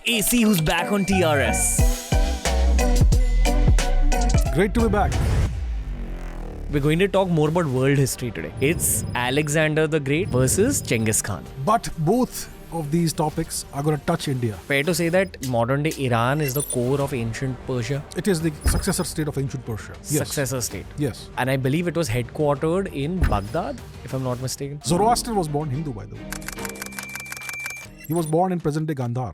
AC who's back on TRS. Great to be back. We're going to talk more about world history today. It's Alexander the Great versus Genghis Khan. But both of these topics are going to touch India. Fair to say that modern day Iran is the core of ancient Persia? It is the successor state of ancient Persia. Yes. Successor state. Yes. And I believe it was headquartered in Baghdad, if I'm not mistaken. Zoroaster was born Hindu, by the way. He was born in present-day Gandhar.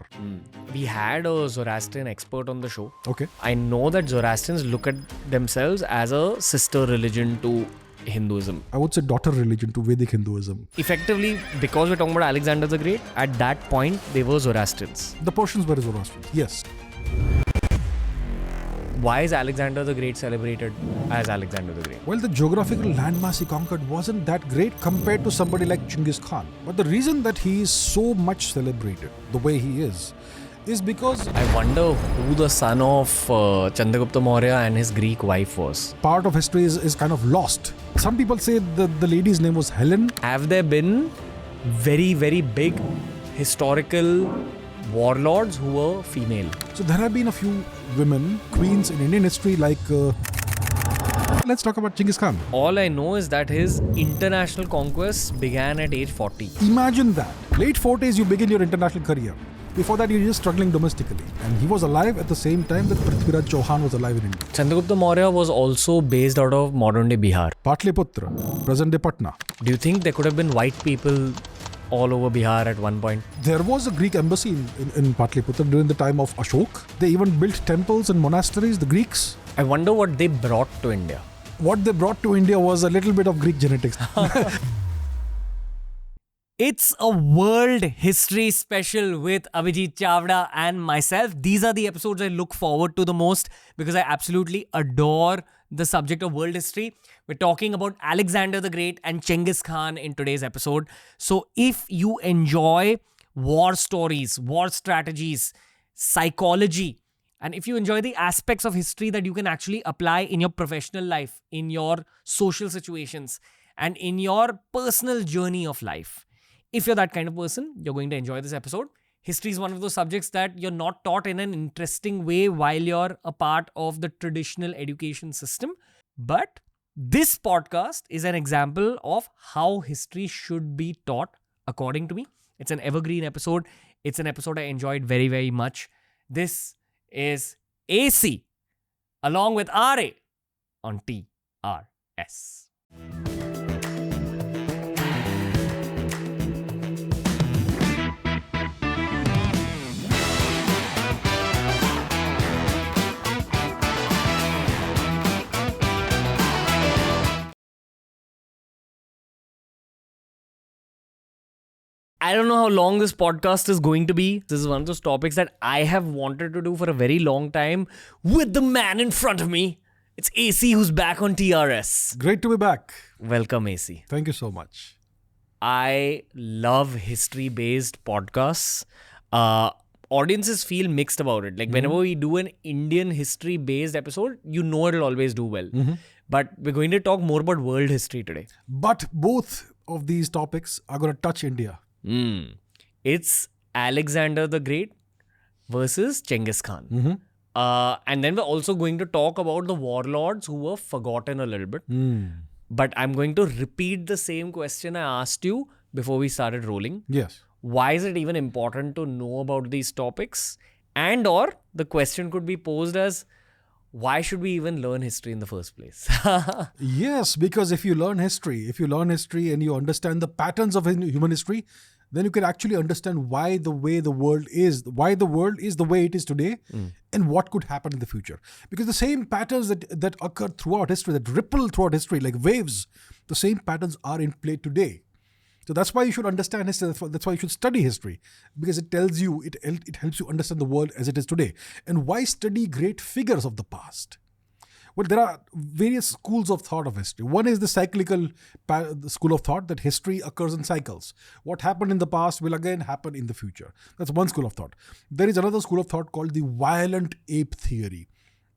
We had a Zoroastrian expert on the show. Okay. I know that Zoroastrians look at themselves as a sister religion to Hinduism. I would say daughter religion to Vedic Hinduism. Effectively, because we're talking about Alexander the Great, at that point, they were Zoroastrians. The Persians were Zoroastrians. Yes. Why is Alexander the Great celebrated as Alexander the Great? Well, the geographical landmass he conquered wasn't that great compared to somebody like Genghis Khan. But the reason that he is so much celebrated the way he is because I wonder who the son of Chandragupta Maurya and his Greek wife was. part of history is kind of lost. Some people say that the lady's name was Helen. Have there been very, very big historical warlords who were female? So there have been a few women, queens in Indian history like... Let's talk about Genghis Khan. All I know is that his international conquests began at age 40. Imagine that. Late 40s, you begin your international career. Before that, you're just struggling domestically. And he was alive at the same time that Prithviraj Chauhan was alive in India. Chandragupta Maurya was also based out of modern-day Bihar. Patliputra, present-day Patna. Do you think there could have been white people all over Bihar at one point? There was a Greek embassy in Patliputra during the time of Ashok. They even built temples and monasteries, the Greeks. I wonder what they brought to India. What they brought to India was a little bit of Greek genetics. It's a world history special with Abhijit Chavda and myself. These are the episodes I look forward to the most because I absolutely adore the subject of world history. We're talking about Alexander the Great and Genghis Khan in today's episode. So if you enjoy war stories, war strategies, psychology, and if you enjoy the aspects of history that you can actually apply in your professional life, in your social situations, and in your personal journey of life, if you're that kind of person, you're going to enjoy this episode. History is one of those subjects that you're not taught in an interesting way while you're a part of the traditional education system. But this podcast is an example of how history should be taught, according to me. It's an evergreen episode. It's an episode I enjoyed very, very much. This is AC along with RA on TRS. I don't know how long this podcast is going to be. This is one of those topics that I have wanted to do for a very long time with the man in front of me. It's AC who's back on TRS. Great to be back. Welcome, AC. Thank you so much. I love history-based podcasts. Audiences feel mixed about it. Like whenever we do an Indian history-based episode, you know it'll always do well. But we're going to talk more about world history today. But both of these topics are going to touch India. It's Alexander the Great versus Genghis Khan. And then we're also going to talk about the warlords who were forgotten a little bit. But I'm going to repeat the same question I asked you before we started rolling. Yes. Why is it even important to know about these topics? And or the question could be posed as, why should we even learn history in the first place? Yes, because if you learn history and you understand the patterns of human history, then you can actually understand why the world is the way it is today and what could happen in the future. Because the same patterns that occur throughout history, that ripple throughout history like waves, the same patterns are in play today. So that's why you should understand history. That's why you should study history, because it tells you, it helps you understand the world as it is today. And why study great figures of the past? Well, there are various schools of thought of history. One is the cyclical school of thought, that history occurs in cycles. What happened in the past will again happen in the future. That's one school of thought. There is another school of thought called the violent ape theory,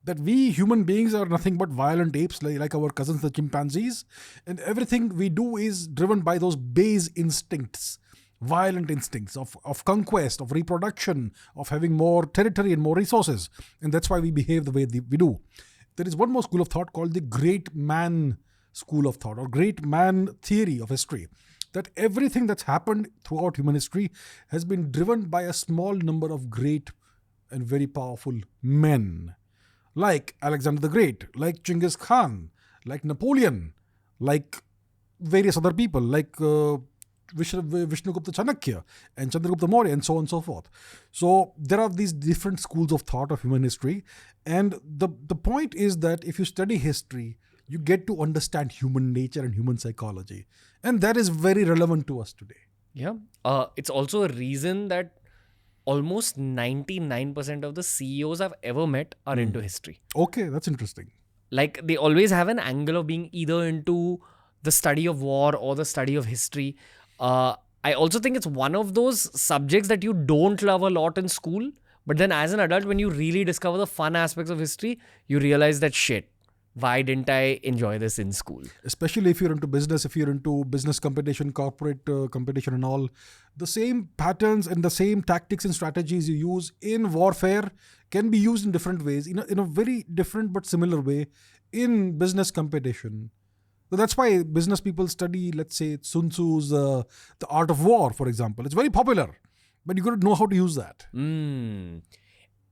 that we human beings are nothing but violent apes, like our cousins the chimpanzees, and everything we do is driven by those base instincts. violent instincts of conquest, of reproduction, of having more territory and more resources. And that's why we behave the way we do. There is one more school of thought called the great man school of thought, or great man theory of history. That everything that's happened throughout human history has been driven by a small number of great and very powerful men. Like Alexander the Great, like Genghis Khan, like Napoleon, like various other people, like Vishnugupta Chanakya and Chandragupta Maurya, and so on and so forth. So there are these different schools of thought of human history. And the point is that if you study history, you get to understand human nature and human psychology. And that is very relevant to us today. Yeah. It's also a reason that almost 99% of the CEOs I've ever met are into history. Okay, that's interesting. Like, they always have an angle of being either into the study of war or the study of history. I also think it's one of those subjects that you don't love a lot in school, but then as an adult, when you really discover the fun aspects of history, you realize that shit, why didn't I enjoy this in school? Especially if you're into business, if you're into business competition, corporate competition and all, the same patterns and the same tactics and strategies you use in warfare can be used in different ways, in a very different but similar way in business competition. So that's why business people study, let's say, Sun Tzu's The Art of War, for example. It's very popular, but you got to know how to use that.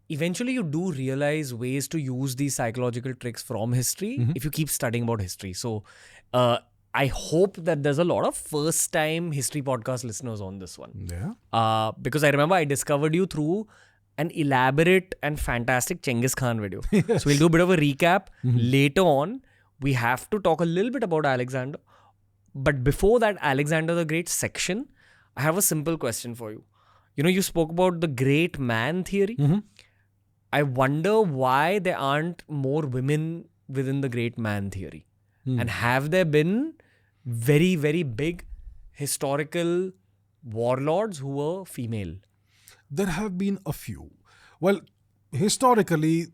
Eventually, you do realize ways to use these psychological tricks from history if you keep studying about history. So I hope that there's a lot of first-time history podcast listeners on this one. Yeah. Because I remember I discovered you through an elaborate and fantastic Genghis Khan video. Yes. So we'll do a bit of a recap. Later on, we have to talk a little bit about Alexander. But before that Alexander the Great section, I have a simple question for you. You spoke about the great man theory. I wonder why there aren't more women within the great man theory. And have there been very, very big historical warlords who were female? There have been a few. Well, historically,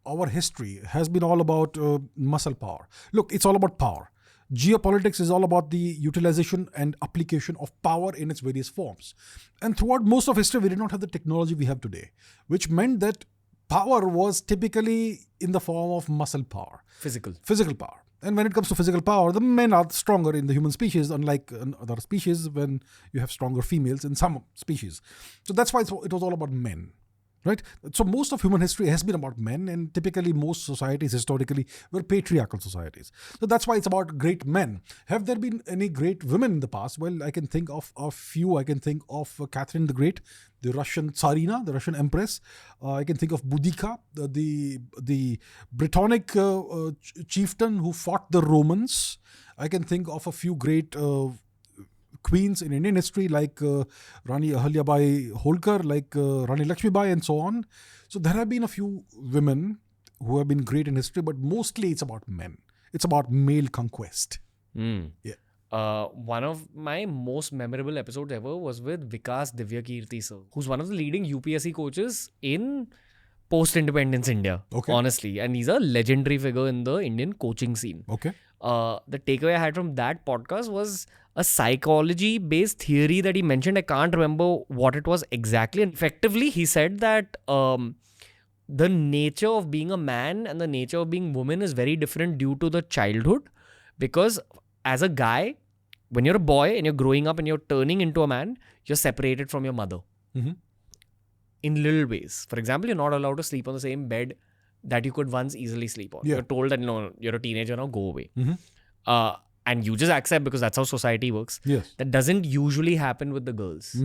our history has been all about muscle power. Look, it's all about power. Geopolitics is all about the utilization and application of power in its various forms. And throughout most of history, we did not have the technology we have today, which meant that power was typically in the form of muscle power. Physical power. And when it comes to physical power, the men are stronger in the human species, unlike other species when you have stronger females in some species. So that's why it was all about men. Right? So most of human history has been about men, and typically most societies historically were patriarchal societies. So that's why it's about great men. Have there been any great women in the past? Well, I can think of a few. I can think of Catherine the Great, the Russian Tsarina, the Russian Empress. I can think of Boudica, the Brittonic chieftain who fought the Romans. I can think of a few great queens in Indian history like Rani Ahalyabai Holkar, like Rani Lakshmibai, and so on. So there have been a few women who have been great in history, but mostly it's about men. It's about male conquest. Yeah. One of my most memorable episodes ever was with Vikas Divyakirti sir, who's one of the leading UPSC coaches in post-independence India, honestly. And he's a legendary figure in the Indian coaching scene. Okay. The takeaway I had from that podcast was a psychology-based theory that he mentioned. I can't remember what it was exactly. And effectively, he said that the nature of being a man and the nature of being woman is very different due to the childhood. Because as a guy, when you're a boy and you're growing up and you're turning into a man, you're separated from your mother. In little ways. For example, you're not allowed to sleep on the same bed that you could once easily sleep on. Yeah. You're told that, no, you're a teenager now, go away. And you just accept because that's how society works. Yes. That doesn't usually happen with the girls.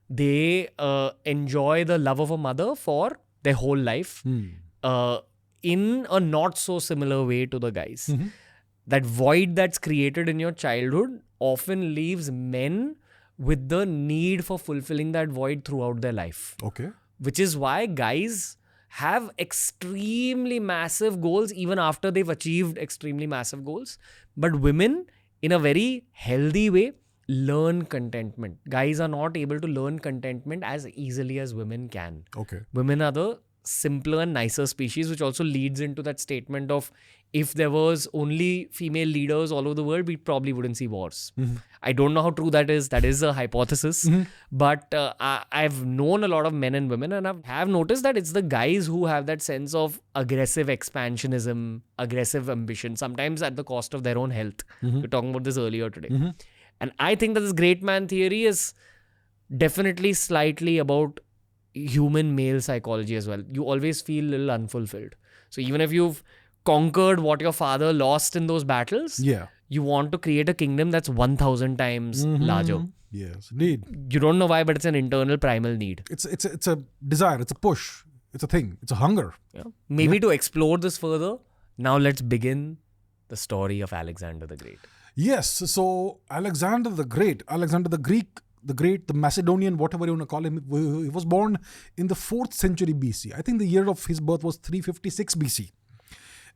They enjoy the love of a mother for their whole life in a not so similar way to the guys. That void that's created in your childhood often leaves men with the need for fulfilling that void throughout their life. Okay. Which is why guys have extremely massive goals even after they've achieved extremely massive goals. But women, in a very healthy way, learn contentment. Guys are not able to learn contentment as easily as women can. Okay. Women are the simpler and nicer species, which also leads into that statement of if there was only female leaders all over the world, we probably wouldn't see wars. I don't know how true that is. That is a hypothesis. But I've known a lot of men and women, and I have noticed that it's the guys who have that sense of aggressive expansionism, aggressive ambition, sometimes at the cost of their own health. We were talking about this earlier today. And I think that this great man theory is definitely slightly about human male psychology as well. You always feel a little unfulfilled. So even if you've conquered what your father lost in those battles, you want to create a kingdom that's 1,000 times larger. Yes, indeed. You don't know why, but it's an internal primal need. It's a desire. It's a push. It's a thing. It's a hunger. Maybe to explore this further, now let's begin the story of Alexander the Great. Yes. So Alexander the Great, Alexander the Greek, the Great, the Macedonian, whatever you want to call him, he was born in the 4th century BC. I think the year of his birth was 356 BC.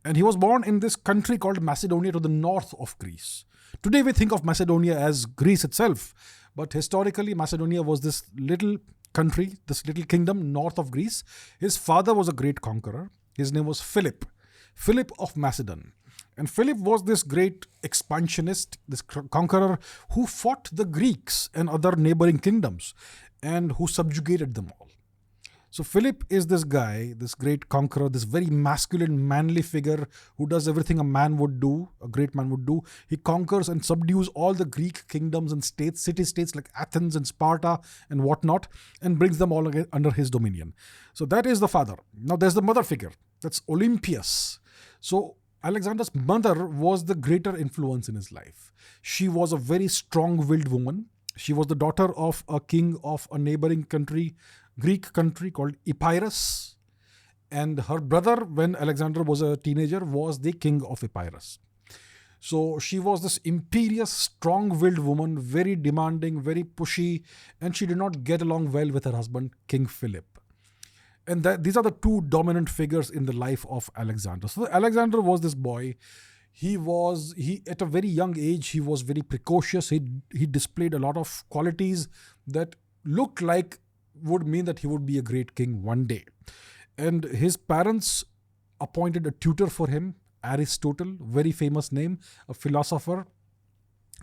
And he was born in this country called Macedonia to the north of Greece. Today we think of Macedonia as Greece itself. But historically, Macedonia was this little country, this little kingdom north of Greece. His father was a great conqueror. His name was Philip of Macedon. And Philip was this great expansionist, this conqueror who fought the Greeks and other neighboring kingdoms and who subjugated them all. So Philip is this guy, this great conqueror, this very masculine, manly figure who does everything a man would do, a great man would do. He conquers and subdues all the Greek kingdoms and states, city-states like Athens and Sparta and whatnot, and brings them all under his dominion. So that is the father. Now there's the mother figure. That's Olympias. So Alexander's mother was the greater influence in his life. She was a very strong-willed woman. She was the daughter of a king of a neighboring country, Greek country called Epirus. And her brother, when Alexander was a teenager, was the king of Epirus. So she was this imperious, strong-willed woman, very demanding, very pushy, and she did not get along well with her husband, King Philip. And these are the two dominant figures in the life of Alexander. So Alexander was this boy. He at a very young age, he was very precocious. He displayed a lot of qualities that looked like would mean that he would be a great king one day. And his parents appointed a tutor for him, Aristotle, very famous name, a philosopher.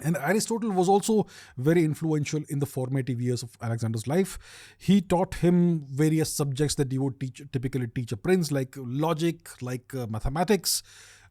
And Aristotle was also very influential in the formative years of Alexander's life. He taught him various subjects that you would typically teach a prince, like logic, like mathematics,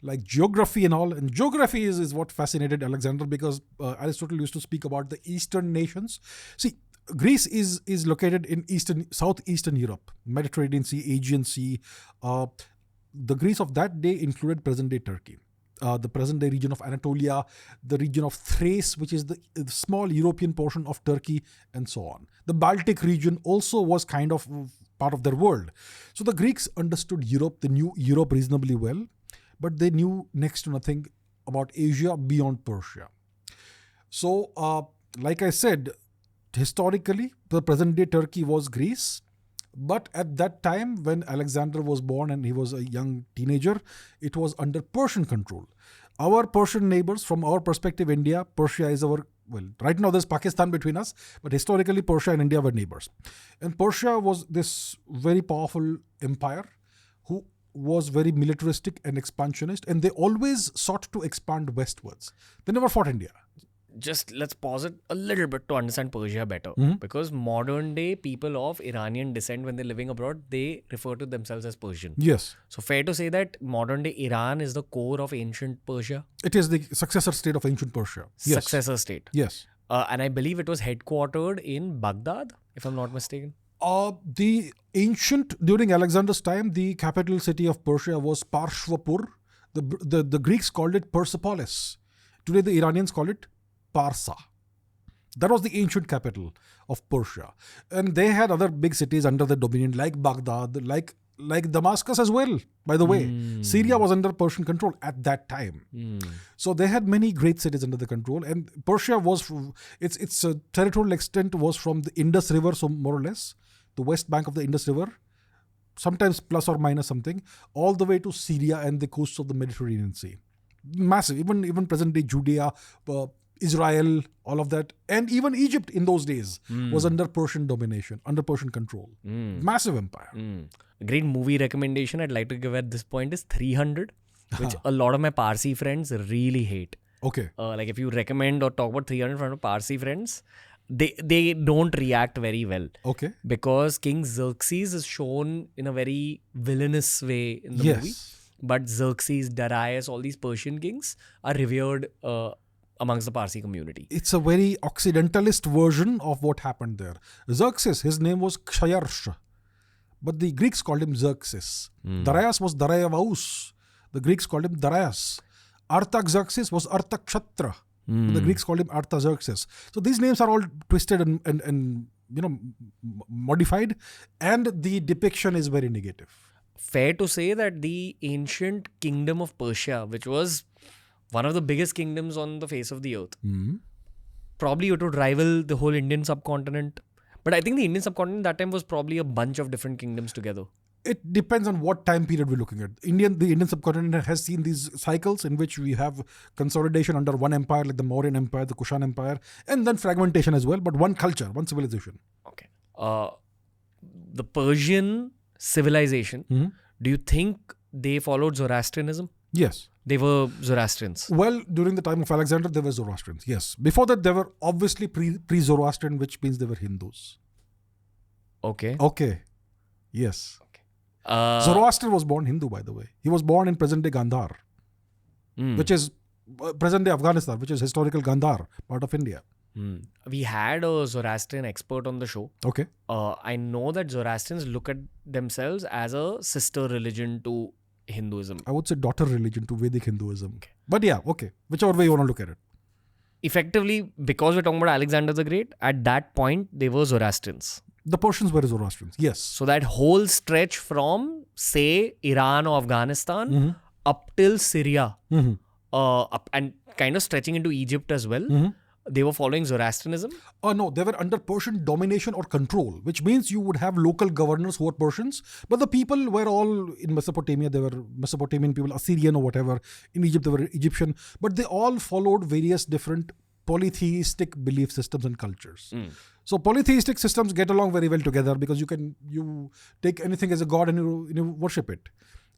like geography and all. And geography is what fascinated Alexander, because Aristotle used to speak about the Eastern nations. See, Greece is located in southeastern Europe, Mediterranean Sea, Aegean Sea. The Greece of that day included present-day Turkey. The present-day region of Anatolia, the region of Thrace, which is the small European portion of Turkey, and so on. The Baltic region also was kind of part of their world. So the Greeks understood Europe, they knew Europe reasonably well, but they knew next to nothing about Asia beyond Persia. So, like I said, historically, the present-day Turkey was Greece. But at that time, when Alexander was born and he was a young teenager, it was under Persian control. Our Persian neighbors, from our perspective, India, Persia is right now there's Pakistan between us, but historically Persia and India were neighbors. And Persia was this very powerful empire who was very militaristic and expansionist, and they always sought to expand westwards. They never fought India. Just let's pause it a little bit to understand Persia better. Because modern day people of Iranian descent, when they're living abroad, they refer to themselves as Persian. Yes. So fair to say that modern day Iran is the core of ancient Persia? It is the successor state of ancient Persia. Yes. Successor state. Yes. And I believe it was headquartered in Baghdad, if I'm not mistaken. During Alexander's time, the capital city of Persia was Parshvapur. The Greeks called it Persepolis. Today the Iranians call it Parsa. That was the ancient capital of Persia. And they had other big cities under their dominion, like Baghdad, like Damascus as well, by the way. Syria was under Persian control at that time. So they had many great cities under the control. And Persia was, its territorial extent was from the Indus River, so more or less, the west bank of the Indus River, sometimes plus or minus something, all the way to Syria and the coasts of the Mediterranean Sea. Massive. Even present-day Judea, Israel, all of that. And even Egypt in those days was under Persian domination, under Persian control. Massive empire. A great movie recommendation I'd like to give at this point is 300, which a lot of my Parsi friends really hate. Okay. Like if you recommend or talk about 300 in front of Parsi friends, they don't react very well. Okay. Because King Xerxes is shown in a very villainous way in the movie. But Xerxes, Darius, all these Persian kings are revered amongst the Parsi community. It's a very Occidentalist version of what happened there. Xerxes, his name was Kshayarsha, but the Greeks called him Xerxes. Darius was Darayavaus. The Greeks called him Darius. Artaxerxes was Artakshattra. The Greeks called him Artaxerxes. So these names are all twisted and modified, and the depiction is very negative. Fair to say that the ancient kingdom of Persia, which was one of the biggest kingdoms on the face of the earth, probably it would rival the whole Indian subcontinent. But I think the Indian subcontinent that time was probably a bunch of different kingdoms together. It depends on what time period we're looking at. The Indian subcontinent has seen these cycles in which we have consolidation under one empire, like the Mauryan Empire, the Kushan Empire, and then fragmentation as well, but one culture, one civilization. Okay. The Persian civilization, do you think they followed Zoroastrianism? Yes. They were Zoroastrians. Well, during the time of Alexander, they were Zoroastrians, yes. Before that, they were obviously pre-Zoroastrian, which means they were Hindus. Okay. Yes. Zoroaster was born Hindu, by the way. He was born in present-day Gandhar, which is present-day Afghanistan, which is historical Gandhar, part of India. We had a Zoroastrian expert on the show. Okay. I know that Zoroastrians look at themselves as a sister religion to Hinduism. I would say daughter religion to Vedic Hinduism. Okay. But yeah, okay. Whichever way you want to look at it. Effectively, because we're talking about Alexander the Great, at that point, they were Zoroastrians. The Persians were Zoroastrians, yes. So that whole stretch from, say, Iran or Afghanistan up till Syria, up and kind of stretching into Egypt as well, they were following Zoroastrianism? No, they were under Persian domination or control, which means you would have local governors who were Persians, but the people were all in Mesopotamia. They were Mesopotamian people, Assyrian or whatever. In Egypt, they were Egyptian, but they all followed various different polytheistic belief systems and cultures. So polytheistic systems get along very well together because you take anything as a god and you worship it.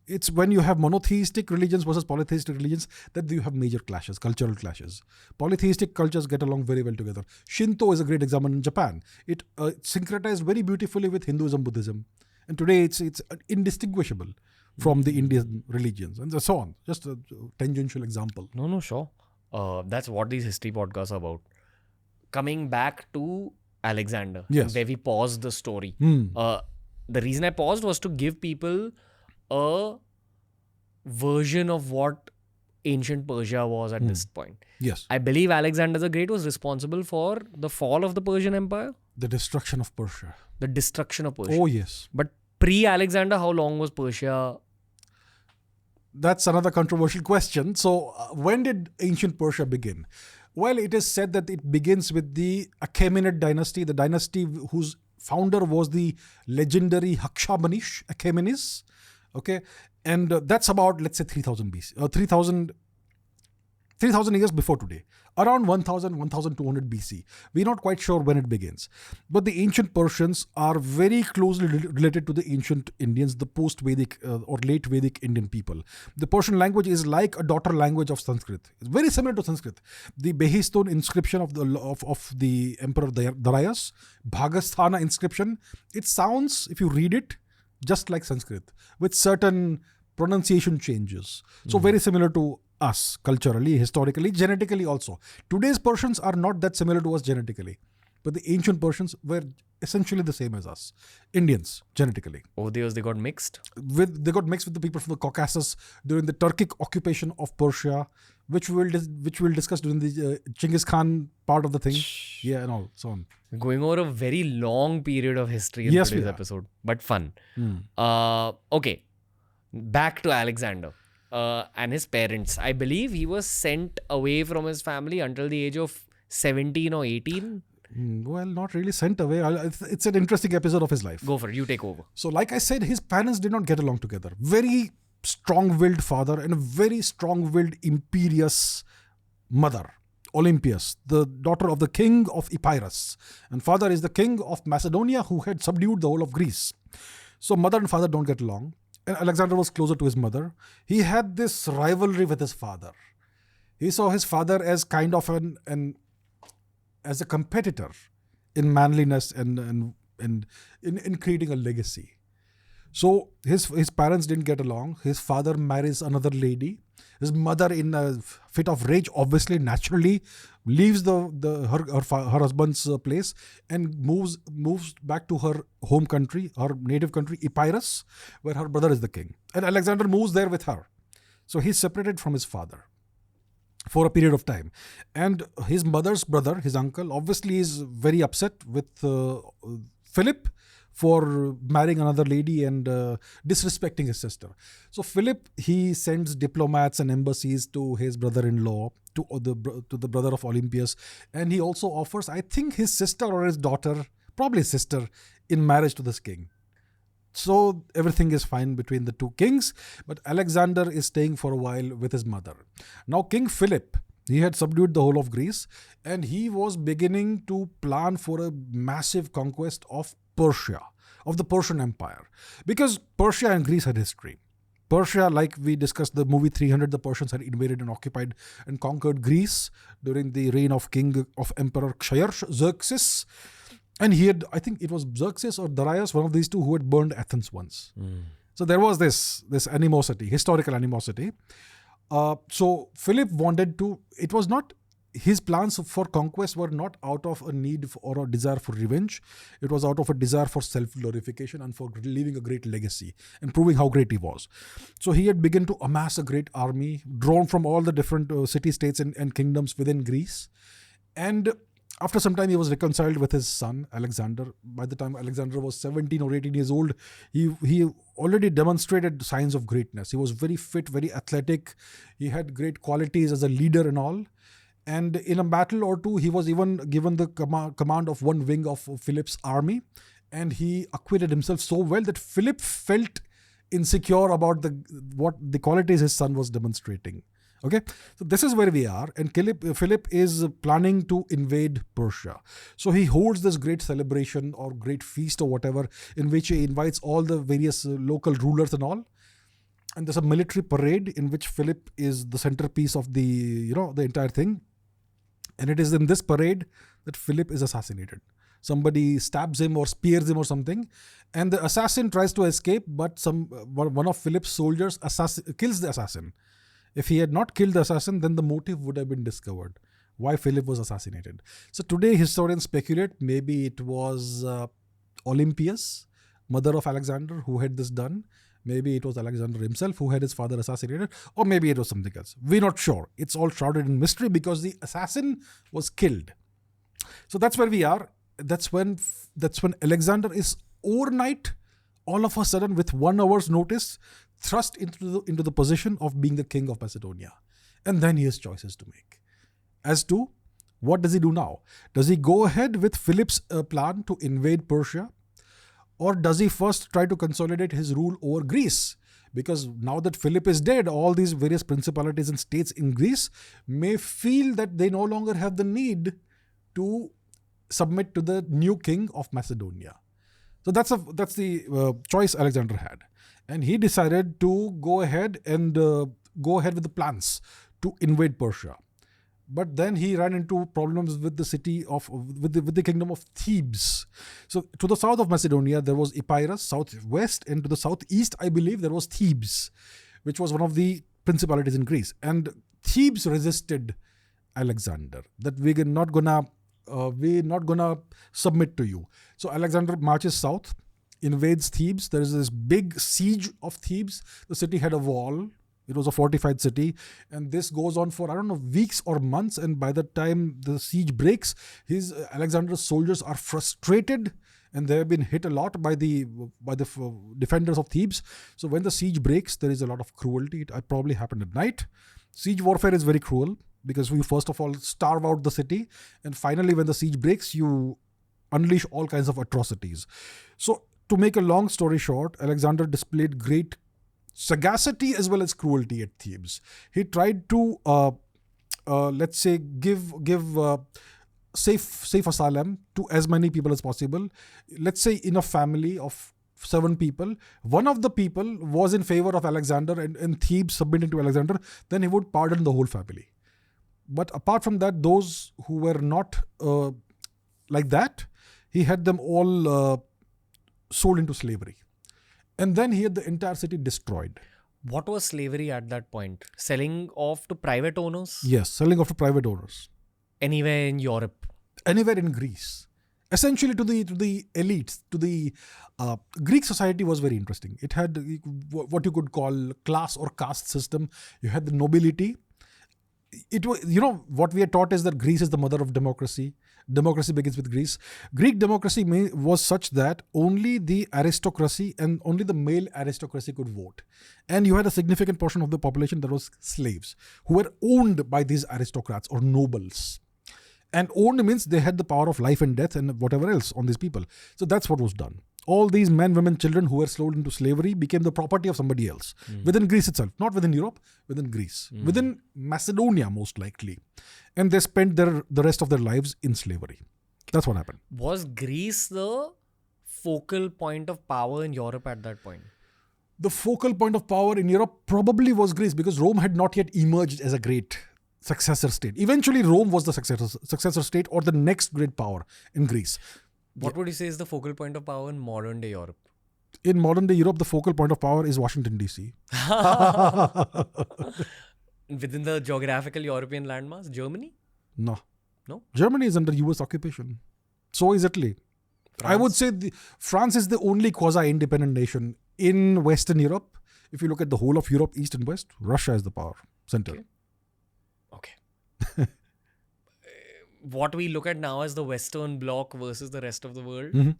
It's when you have monotheistic religions versus polytheistic religions that you have major clashes, cultural clashes. Polytheistic cultures get along very well together. Shinto is a great example in Japan. It syncretized very beautifully with Hinduism, Buddhism. And today it's indistinguishable from the Indian religions and so on. Just a tangential example. No, sure. That's what these history podcasts are about. Coming back to Alexander, where we paused the story. The reason I paused was to give people a version of what ancient Persia was at this point. Yes. I believe Alexander the Great was responsible for the fall of the Persian Empire. The destruction of Persia. The destruction of Persia. Oh, yes. But pre-Alexander, how long was Persia? That's another controversial question. So, when did ancient Persia begin? Well, it is said that it begins with the Achaemenid dynasty, the dynasty whose founder was the legendary Hakshabanish, Achaemenes. Okay, and that's about, let's say, 3000 BC, 3000 years before today, around 1200 BC. We're not quite sure when it begins. But the ancient Persians are very closely related to the ancient Indians, the post-Vedic or late Vedic Indian people. The Persian language is like a daughter language of Sanskrit. It's very similar to Sanskrit. The Behistun inscription of the Emperor Darius, Bhagasthana inscription, it sounds, if you read it, just like Sanskrit, with certain pronunciation changes. So very similar to us culturally, historically, genetically also. Today's Persians are not that similar to us genetically, but the ancient Persians were essentially the same as us, Indians, genetically. Over the years, they got mixed? They got mixed with the people from the Caucasus during the Turkic occupation of Persia, which we'll discuss during the Genghis Khan part of the thing. Yeah, and all, so on. Going over a very long period of history in today's episode, but fun. Okay, back to Alexander and his parents. I believe he was sent away from his family until the age of 17 or 18. Well, not really sent away. It's an interesting episode of his life. Go for it. You take over. So like I said, his parents did not get along together. Very strong-willed father and a very strong-willed imperious mother. Olympias, the daughter of the king of Epirus. And father is the king of Macedonia who had subdued the whole of Greece. So mother and father don't get along. And Alexander was closer to his mother. He had this rivalry with his father. He saw his father as kind of as a competitor in manliness and in creating a legacy. So his parents didn't get along. His father marries another lady. His mother, in a fit of rage, obviously, naturally, leaves her husband's place and moves back to her home country, her native country, Epirus, where her brother is the king. And Alexander moves there with her. So he's separated from his father for a period of time. And his mother's brother, his uncle, obviously is very upset with Philip for marrying another lady and disrespecting his sister. So Philip, he sends diplomats and embassies to his brother-in-law, to the brother of Olympias, and he also offers, I think, his sister or his daughter, probably his sister, in marriage to this king. So everything is fine between the two kings, but Alexander is staying for a while with his mother. Now King Philip, he had subdued the whole of Greece, and he was beginning to plan for a massive conquest of Persia, of the Persian Empire. Because Persia and Greece had history. Persia, like we discussed the movie 300, the Persians had invaded and occupied and conquered Greece during the reign of Emperor Xerxes. And he had, I think it was Xerxes or Darius, one of these two, who had burned Athens once. So there was this animosity, historical animosity. So Philip wanted to, it was not, his plans for conquest were not out of a need or a desire for revenge. It was out of a desire for self-glorification and for leaving a great legacy and proving how great he was. So he had begun to amass a great army drawn from all the different city-states and kingdoms within Greece. And after some time, he was reconciled with his son, Alexander. By the time Alexander was 17 or 18 years old, he already demonstrated signs of greatness. He was very fit, very athletic. He had great qualities as a leader and all. And in a battle or two, he was even given the command of one wing of Philip's army. And he acquitted himself so well that Philip felt insecure about what the qualities his son was demonstrating. Okay, so this is where we are, and Philip is planning to invade Persia. So he holds this great celebration or great feast or whatever, in which he invites all the various local rulers and all. And there's a military parade in which Philip is the centerpiece of the entire thing. And it is in this parade that Philip is assassinated. Somebody stabs him or spears him or something, and the assassin tries to escape, but one of Philip's soldiers kills the assassin. If he had not killed the assassin, then the motive would have been discovered, why Philip was assassinated. So today historians speculate maybe it was Olympias, mother of Alexander, who had this done. Maybe it was Alexander himself who had his father assassinated, or maybe it was something else. We're not sure. It's all shrouded in mystery because the assassin was killed. So that's where we are. That's when Alexander is overnight, all of a sudden, with 1 hour's notice, thrust into the position of being the king of Macedonia. And then he has choices to make. As to, what does he do now? Does he go ahead with Philip's plan to invade Persia? Or does he first try to consolidate his rule over Greece? Because now that Philip is dead, all these various principalities and states in Greece may feel that they no longer have the need to submit to the new king of Macedonia. So that's the choice Alexander had. And he decided to go ahead with the plans to invade Persia. But then he ran into problems with the kingdom of Thebes. So to the south of Macedonia, there was Epirus, southwest, and to the southeast, I believe, there was Thebes, which was one of the principalities in Greece. And Thebes resisted Alexander, that we're not gonna submit to you. So Alexander marches south, invades Thebes. There is this big siege of Thebes. The city had a wall. It was a fortified city. And this goes on for, weeks or months. And by the time the siege breaks, Alexander's soldiers are frustrated and they have been hit a lot by the defenders of Thebes. So when the siege breaks, there is a lot of cruelty. It probably happened at night. Siege warfare is very cruel because you first of all starve out the city. And finally, when the siege breaks, you unleash all kinds of atrocities. So to make a long story short, Alexander displayed great sagacity as well as cruelty at Thebes. He tried to let's say, give safe asylum to as many people as possible. Let's say in a family of 7 people, one of the people was in favor of Alexander and Thebes submitting to Alexander, then he would pardon the whole family. But apart from that, those who were not like that, he had them all sold into slavery. And then he had the entire city destroyed. What was slavery at that point? Selling off to private owners? Yes, selling off to private owners. Anywhere in Europe? Anywhere in Greece. Essentially to the elites, to the Greek society was very interesting. It had what you could call class or caste system. You had the nobility. It was, what we are taught is that Greece is the mother of democracy. Democracy begins with Greece. Greek democracy was such that only the aristocracy and only the male aristocracy could vote. And you had a significant portion of the population that was slaves who were owned by these aristocrats or nobles. And owned means they had the power of life and death and whatever else on these people. So that's what was done. All these men, women, children who were sold into slavery became the property of somebody else within Greece itself, not within Europe, within Greece, within Macedonia most likely. And they spent the rest of their lives in slavery. That's what happened. Was Greece the focal point of power in Europe at that point? The focal point of power in Europe probably was Greece because Rome had not yet emerged as a great successor state. Eventually, Rome was the successor state or the next great power in Greece. What would you say is the focal point of power in modern day Europe? In modern day Europe, the focal point of power is Washington, D.C. Within the geographical European landmass, Germany? No. No? Germany is under US occupation. So is Italy. France? I would say France is the only quasi-independent nation in Western Europe. If you look at the whole of Europe, East and West, Russia is the power center. Okay. What we look at now as the Western Bloc versus the rest of the world,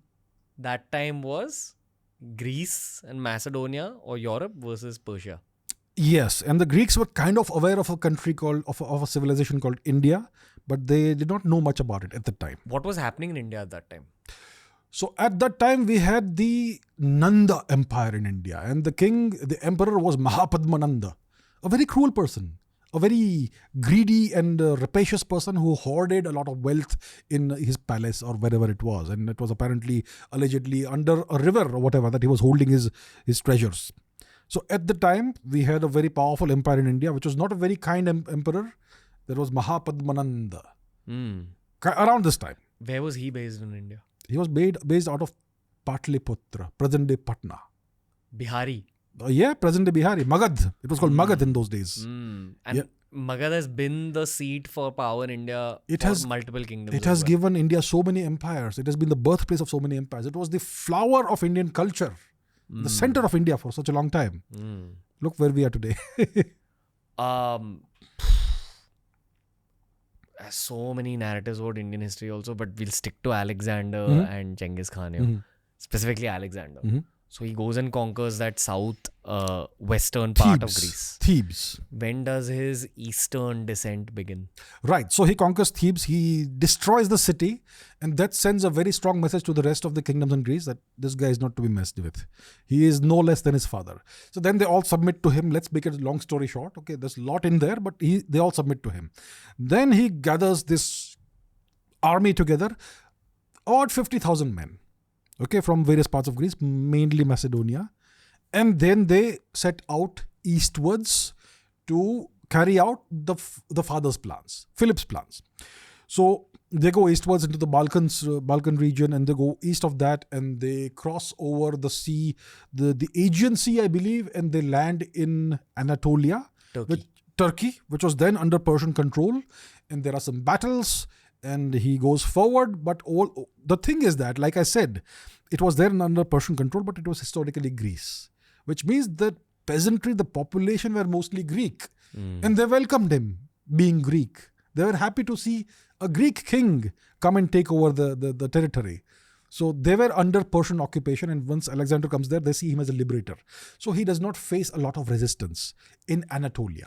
that time was Greece and Macedonia or Europe versus Persia. Yes, and the Greeks were kind of aware of a country of a civilization called India, but they did not know much about it at the time. What was happening in India at that time? So at that time, we had the Nanda Empire in India, and the emperor was Mahapadmananda, a very cruel person. A very greedy and rapacious person who hoarded a lot of wealth in his palace or wherever it was. And it was allegedly under a river or whatever that he was holding his treasures. So at the time, we had a very powerful empire in India, which was not a very kind emperor. There was Mahapadmananda. Around this time. Where was he based in India? He was based out of Patliputra, present-day Patna. Bihari. Present-day Bihari. Magad. It was called Magad in those days. And Magad has been the seat for power in India multiple kingdoms. It has given India so many empires. It has been the birthplace of so many empires. It was the flower of Indian culture. The center of India for such a long time. Look where we are today. So many narratives about Indian history also, but we'll stick to Alexander and Genghis Khan. Specifically Alexander. So he goes and conquers that western part of Greece. Thebes. When does his eastern descent begin? Right. So he conquers Thebes. He destroys the city. And that sends a very strong message to the rest of the kingdoms in Greece that this guy is not to be messed with. He is no less than his father. So then they all submit to him. Let's make it a long story short. Okay, there's a lot in there, but they all submit to him. Then he gathers this army together, about 50,000 men. Okay, from various parts of Greece, mainly Macedonia. And then they set out eastwards to carry out the father's plans, Philip's plans. So they go eastwards into the Balkan region, and they go east of that, and they cross over the sea, the Aegean Sea, I believe, and they land in Anatolia, Turkey, which was then under Persian control. And there are some battles. And he goes forward, but the thing is that, like I said, it was there under Persian control, but it was historically Greece, which means that peasantry, the population were mostly Greek, and they welcomed him being Greek. They were happy to see a Greek king come and take over the territory. So they were under Persian occupation, and once Alexander comes there, they see him as a liberator. So he does not face a lot of resistance in Anatolia.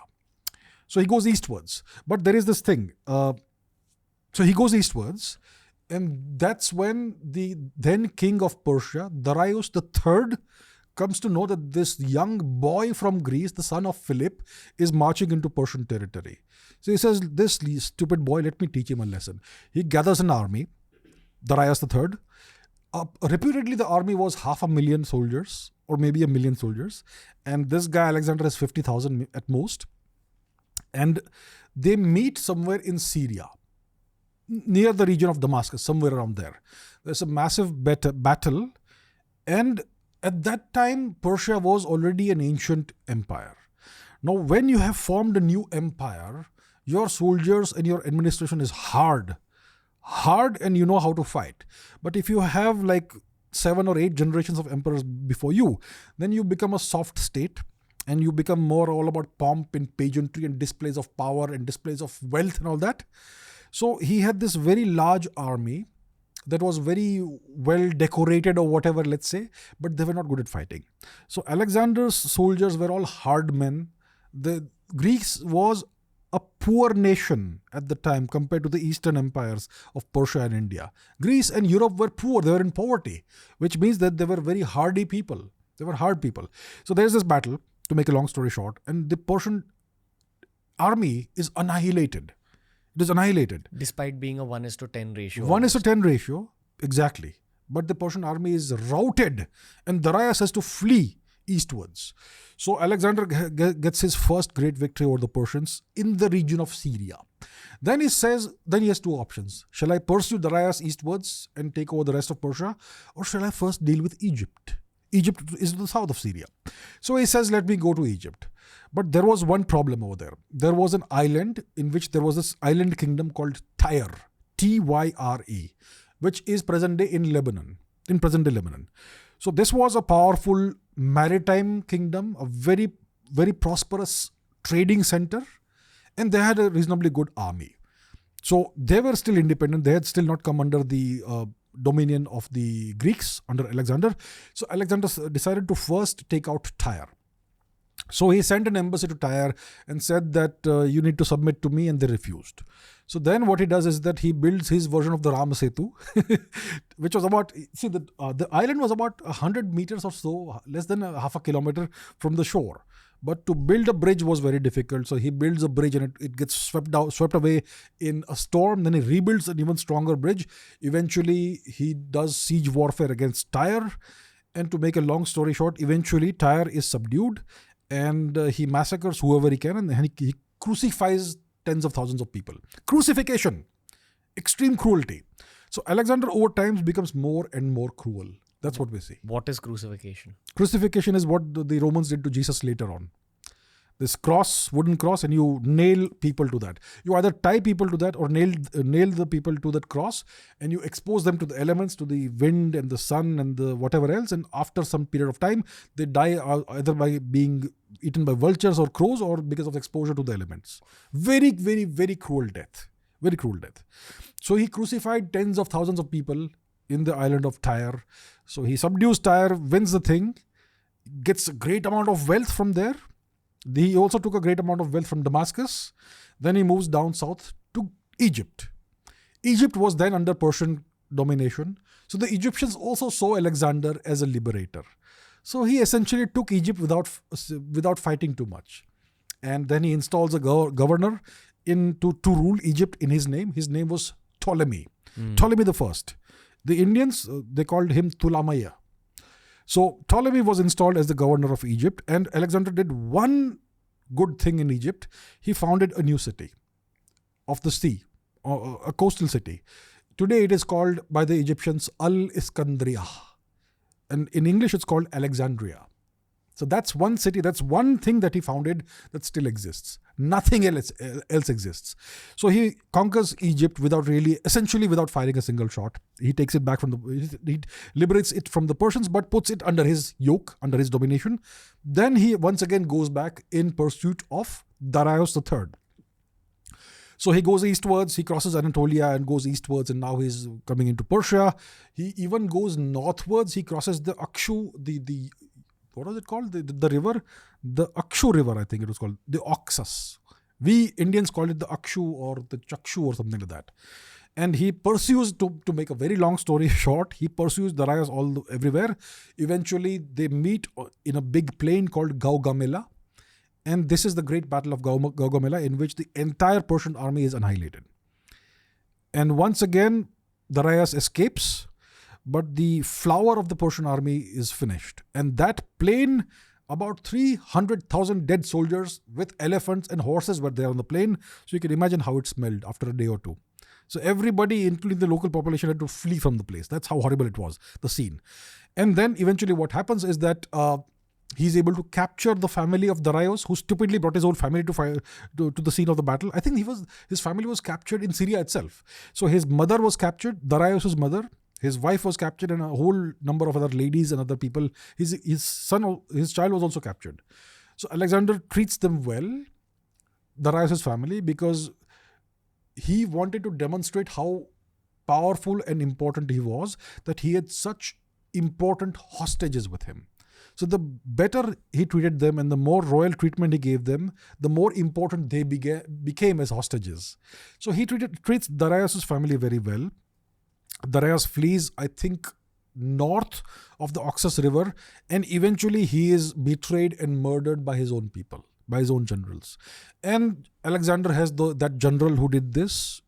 So he goes eastwards, but there is this thing. So he goes eastwards, and that's when the then king of Persia, Darius III, comes to know that this young boy from Greece, the son of Philip, is marching into Persian territory. So he says, this stupid boy, let me teach him a lesson. He gathers an army, Darius III. Reputedly, the army was 500,000 soldiers, or maybe 1,000,000 soldiers. And this guy, Alexander, has 50,000 at most. And they meet somewhere in Syria, near the region of Damascus, somewhere around there. There's a massive battle. And at that time, Persia was already an ancient empire. Now, when you have formed a new empire, your soldiers and your administration is hard, and you know how to fight. But if you have like 7 or 8 generations of emperors before you, then you become a soft state, and you become more all about pomp and pageantry and displays of power and displays of wealth and all that. So he had this very large army that was very well decorated or whatever, let's say, but they were not good at fighting. So Alexander's soldiers were all hard men. The Greeks was a poor nation at the time compared to the eastern empires of Persia and India. Greece and Europe were poor. They were in poverty, which means that they were very hardy people. They were hard people. So there's this battle, to make a long story short, and the Persian army is annihilated. It is annihilated. Despite being a 1:10 ratio. 1:10 ratio, exactly. But the Persian army is routed, and Darius has to flee eastwards. So Alexander gets his first great victory over the Persians in the region of Syria. Then he has 2 options. Shall I pursue Darius eastwards and take over the rest of Persia, or shall I first deal with Egypt? Egypt is to the south of Syria. So he says, let me go to Egypt. But there was one problem over there. There was an island in which there was this island kingdom called Tyre, Tyre, which is present day in Lebanon, in present day Lebanon. So this was a powerful maritime kingdom, a very, very prosperous trading center, and they had a reasonably good army. So they were still independent. They had still not come under the dominion of the Greeks under Alexander. So Alexander decided to first take out Tyre. So he sent an embassy to Tyre and said that you need to submit to me, and they refused. So then what he does is that he builds his version of the Ramasetu, which was about, the island was about 100 meters or so, less than half a kilometer from the shore. But to build a bridge was very difficult. So he builds a bridge and it gets swept away in a storm. Then he rebuilds an even stronger bridge. Eventually, he does siege warfare against Tyre. And to make a long story short, eventually Tyre is subdued, and he massacres whoever he can, and he crucifies tens of thousands of people. Crucifixion. Extreme cruelty. So Alexander over time becomes more and more cruel. That's what we see. What is crucifixion? Crucifixion is what the Romans did to Jesus later on. This cross, wooden cross, and you nail people to that. You either tie people to that or nail the people to that cross, and you expose them to the elements, to the wind and the sun and the whatever else. And after some period of time, they die either by being eaten by vultures or crows, or because of exposure to the elements. Very, very, very cruel death. Very cruel death. So he crucified tens of thousands of people in the island of Tyre. So he subdues Tyre, wins the thing, gets a great amount of wealth from there. He also took a great amount of wealth from Damascus. Then he moves down south to Egypt. Egypt was then under Persian domination. So the Egyptians also saw Alexander as a liberator. So he essentially took Egypt without fighting too much. And then he installs a governor to rule Egypt in his name. His name was Ptolemy. Ptolemy the First. The Indians, they called him Ptolemaiah. So Ptolemy was installed as the governor of Egypt, and Alexander did one good thing in Egypt. He founded a new city of the sea, a coastal city. Today it is called by the Egyptians Al-Iskandria. And in English it's called Alexandria. So that's one city, that's one thing that he founded that still exists. Nothing else exists. So he conquers Egypt essentially without firing a single shot. He takes it back he liberates it from the Persians, but puts it under his yoke, under his domination. Then he once again goes back in pursuit of Darius III. So he goes eastwards, he crosses Anatolia and goes eastwards, and now he's coming into Persia. He even goes northwards, he crosses the Akshu, what was it called? The river? The Akshu river, I think it was called. The Oxus. We Indians call it the Akshu or the Chakshu or something like that. And he pursues, to make a very long story short, he pursues Darius everywhere. Eventually, they meet in a big plain called Gaugamela. And this is the great battle of Gaugamela, in which the entire Persian army is annihilated. And once again, Darius escapes, but the flower of the Persian army is finished. And that plain, about 300,000 dead soldiers with elephants and horses were there on the plain. So you can imagine how it smelled after a day or two. So everybody, including the local population, had to flee from the place. That's how horrible it was, the scene. And then eventually what happens is that he's able to capture the family of Darius, who stupidly brought his own family to the scene of the battle. I think his family was captured in Syria itself. So his mother was captured, Darius's mother. His wife was captured, and a whole number of other ladies and other people. His child was also captured. So Alexander treats them well, Darius's family, because he wanted to demonstrate how powerful and important he was, that he had such important hostages with him. So the better he treated them and the more royal treatment he gave them, the more important they became as hostages. So he treats Darius's family very well. Darius flees, I think, north of the Oxus River, and eventually he is betrayed and murdered by his own people, by his own generals. And Alexander has that general who did this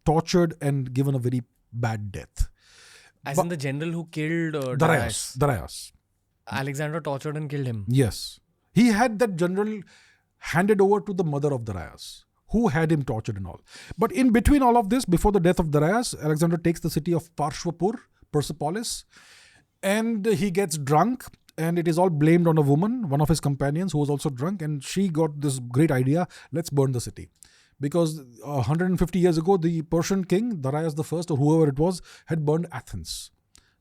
tortured and given a very bad death. As in the general who killed Darius. Alexander tortured and killed him. Yes. He had that general handed over to the mother of Darius, who had him tortured and all. But in between all of this, before the death of Darius, Alexander takes the city of Persepolis, and he gets drunk, and it is all blamed on a woman, one of his companions, who was also drunk, and she got this great idea, let's burn the city. Because 150 years ago, the Persian king, Darius I, or whoever it was, had burned Athens.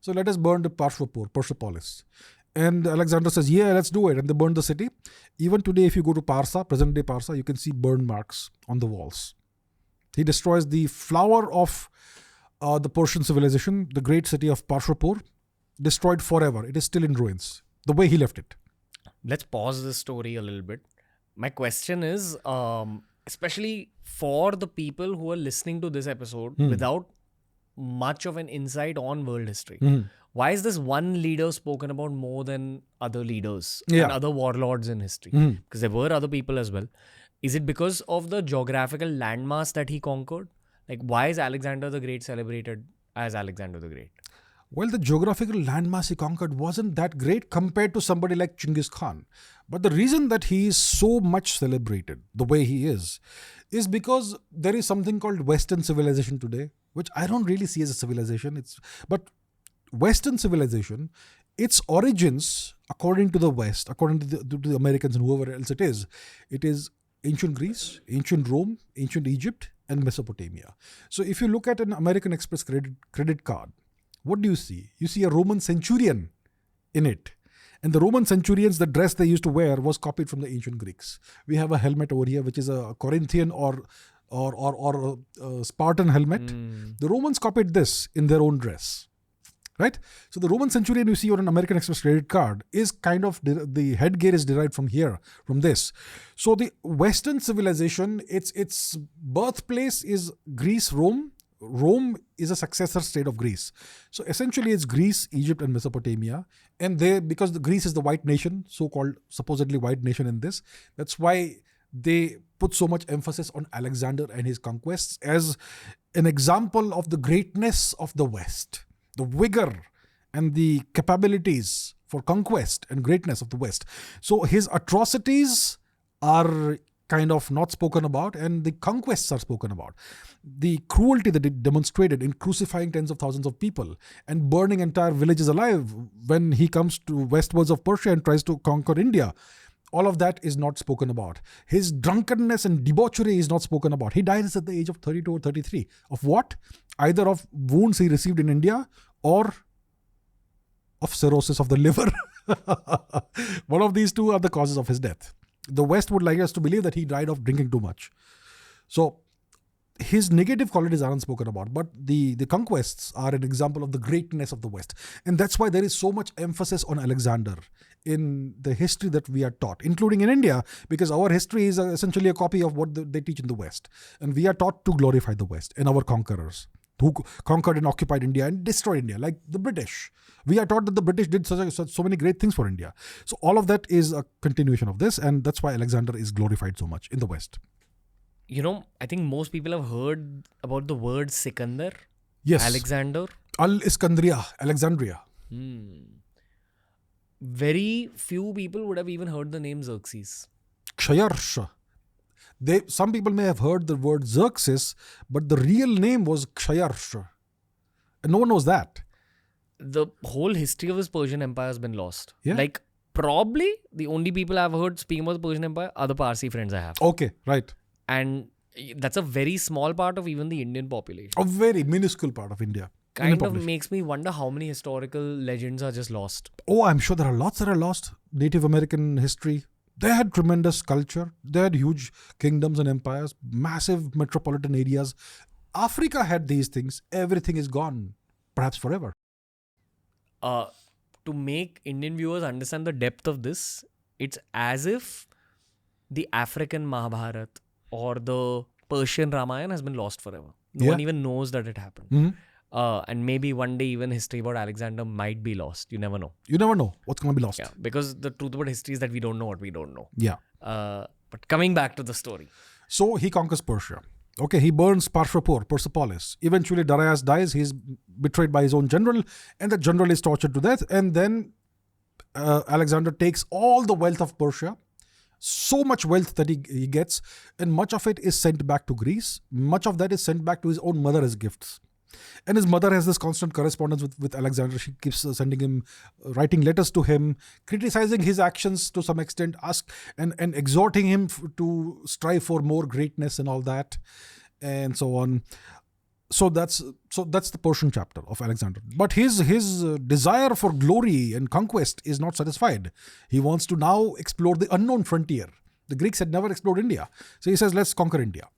So let us burn the Persepolis. And Alexander says, yeah, let's do it. And they burned the city. Even today, if you go to Parsa, present-day Parsa, you can see burn marks on the walls. He destroys the flower of the Persian civilization, the great city of Parshapur, destroyed forever. It is still in ruins, the way he left it. Let's pause this story a little bit. My question is, especially for the people who are listening to this episode without much of an insight on world history, why is this one leader spoken about more than other leaders and other warlords in history? Because there were other people as well. Is it because of the geographical landmass that he conquered? Like, why is Alexander the Great celebrated as Alexander the Great? Well, the geographical landmass he conquered wasn't that great compared to somebody like Genghis Khan. But the reason that he is so much celebrated the way he is because there is something called Western civilization today, which I don't really see as a civilization. But Western civilization, its origins, according to the West, according to the Americans and whoever else it is ancient Greece, ancient Rome, ancient Egypt, and Mesopotamia. So if you look at an American Express credit card, what do you see? You see a Roman centurion in it. And the Roman centurions, the dress they used to wear was copied from the ancient Greeks. We have a helmet over here, which is a Corinthian or a Spartan helmet. The Romans copied this in their own dress. Right? So the Roman centurion you see on an American Express credit card is kind of, the headgear is derived from here, from this. So the Western civilization, its birthplace is Greece, Rome. Rome is a successor state of Greece. So essentially it's Greece, Egypt, and Mesopotamia. And because Greece is the white nation, so-called supposedly white nation in this, that's why they put so much emphasis on Alexander and his conquests as an example of the greatness of the West, the vigor and the capabilities for conquest and greatness of the West. So his atrocities are kind of not spoken about, and the conquests are spoken about. The cruelty that it demonstrated in crucifying tens of thousands of people and burning entire villages alive when he comes to westwards of Persia and tries to conquer India. All of that is not spoken about. His drunkenness and debauchery is not spoken about. He dies at the age of 32 or 33. Of what? Either of wounds he received in India or of cirrhosis of the liver. One of these two are the causes of his death. The West would like us to believe that he died of drinking too much. So his negative qualities aren't spoken about, but the conquests are an example of the greatness of the West. And that's why there is so much emphasis on Alexander in the history that we are taught, including in India, because our history is essentially a copy of what they teach in the West. And we are taught to glorify the West and our conquerors who conquered and occupied India and destroyed India, like the British. We are taught that the British did so many great things for India. So all of that is a continuation of this, and that's why Alexander is glorified so much in the West. I think most people have heard about the word Sikandar. Yes. Alexander. Al-Iskandriya, Alexandria. Very few people would have even heard the name Xerxes. Kshayarsha. Some people may have heard the word Xerxes, but the real name was Kshayarsha. And no one knows that. The whole history of this Persian Empire has been lost. Yeah. Like, probably the only people I've heard speaking about the Persian Empire are the Parsi friends I have. Okay, right. And that's a very small part of even the Indian population. A very minuscule part of India. Kind of makes me wonder how many historical legends are just lost. Oh, I'm sure there are lots that are lost. Native American history. They had tremendous culture. They had huge kingdoms and empires, massive metropolitan areas. Africa had these things. Everything is gone, perhaps forever. To make Indian viewers understand the depth of this, it's as if the African Mahabharata or the Persian Ramayana has been lost forever. No one even knows that it happened. Mm-hmm. And maybe one day even history about Alexander might be lost. You never know. You never know what's going to be lost. Yeah, because the truth about history is that we don't know what we don't know. Yeah. But coming back to the story. So he conquers Persia. Okay, he burns Persepolis. Eventually Darius dies. He's betrayed by his own general, and the general is tortured to death. And then Alexander takes all the wealth of Persia, so much wealth that he gets, and much of it is sent back to Greece. Much of that is sent back to his own mother as gifts. And his mother has this constant correspondence with Alexander. She keeps sending him, writing letters to him, criticizing his actions to some extent, and exhorting him to strive for more greatness and all that, and so on. So that's the Persian chapter of Alexander. But his desire for glory and conquest is not satisfied. He wants to now explore the unknown frontier. The Greeks had never explored India, so he says, "Let's conquer India."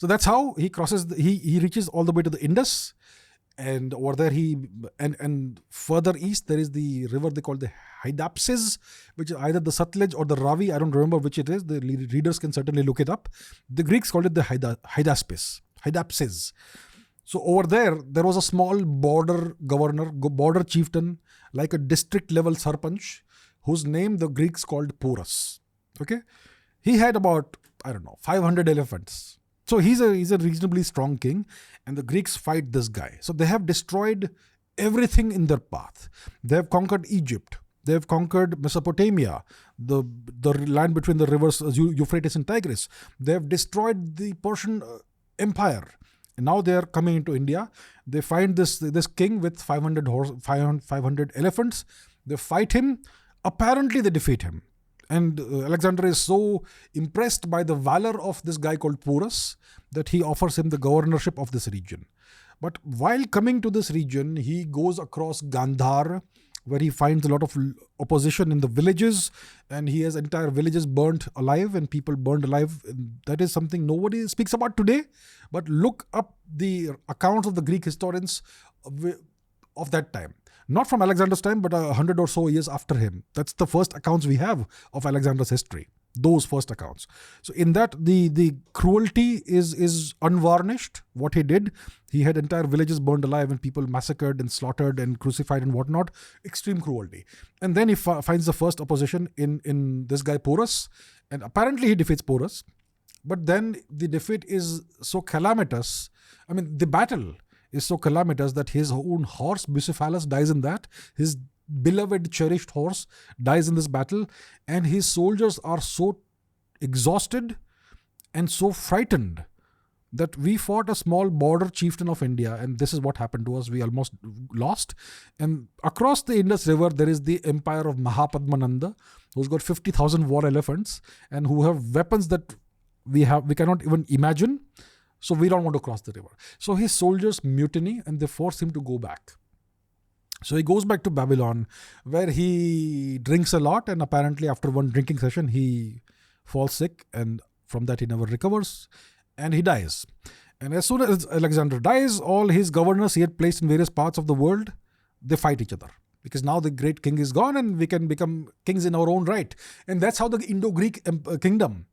So that's how he crosses. He reaches all the way to the Indus, and over there and further east there is the river they call the Hydaspes, which is either the Sutlej or the Ravi. I don't remember which it is. The readers can certainly look it up. The Greeks called it the Hydaspes. So over there was a small border governor, border chieftain, like a district level sarpanch, whose name the Greeks called Porus. Okay, he had about 500 elephants. So he's a reasonably strong king, and the Greeks fight this guy. So they have destroyed everything in their path. They have conquered Egypt. They have conquered Mesopotamia, the land between the rivers Euphrates and Tigris. They have destroyed the Persian Empire. And now they are coming into India. They find this king with 500 elephants. They fight him. Apparently they defeat him. And Alexander is so impressed by the valor of this guy called Porus that he offers him the governorship of this region. But while coming to this region, he goes across Gandhar, where he finds a lot of opposition in the villages, and he has entire villages burnt alive and people burned alive. That is something nobody speaks about today. But look up the accounts of the Greek historians of that time. Not from Alexander's time, but 100 or so years after him. That's the first accounts we have of Alexander's history. Those first accounts. So in that, the cruelty is unvarnished. What he did, he had entire villages burned alive and people massacred and slaughtered and crucified and whatnot. Extreme cruelty. And then he finds the first opposition in this guy Porus. And apparently he defeats Porus. But then the defeat is so calamitous. The battle is so calamitous that his own horse, Bucephalus, dies in that. His beloved, cherished horse dies in this battle. And his soldiers are so exhausted and so frightened that we fought a small border chieftain of India, and this is what happened to us. We almost lost. And across the Indus River, there is the empire of Mahapadmananda, who's got 50,000 war elephants and who have weapons that we cannot even imagine. So we don't want to cross the river. So his soldiers mutiny and they force him to go back. So he goes back to Babylon, where he drinks a lot, and apparently after one drinking session, he falls sick, and from that he never recovers, and he dies. And as soon as Alexander dies, all his governors he had placed in various parts of the world, they fight each other. Because now the great king is gone and we can become kings in our own right. And that's how the Indo-Greek kingdom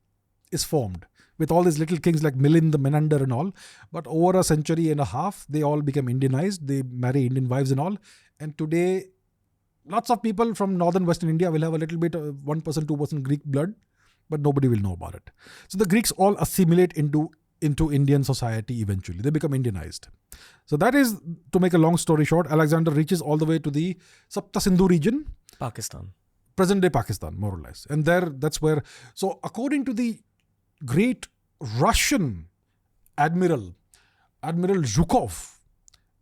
is formed. With all these little kings like Milind, Menander and all. But over a century and a half, they all become Indianized. They marry Indian wives and all. And today, lots of people from northern Western India will have a little bit of 1%, 2% Greek blood. But nobody will know about it. So the Greeks all assimilate into Indian society eventually. They become Indianized. So that is, to make a long story short, Alexander reaches all the way to the Sapta Sindhu region. Pakistan. Present day Pakistan, more or less. And that's where, so according to the great Russian Admiral Zhukov,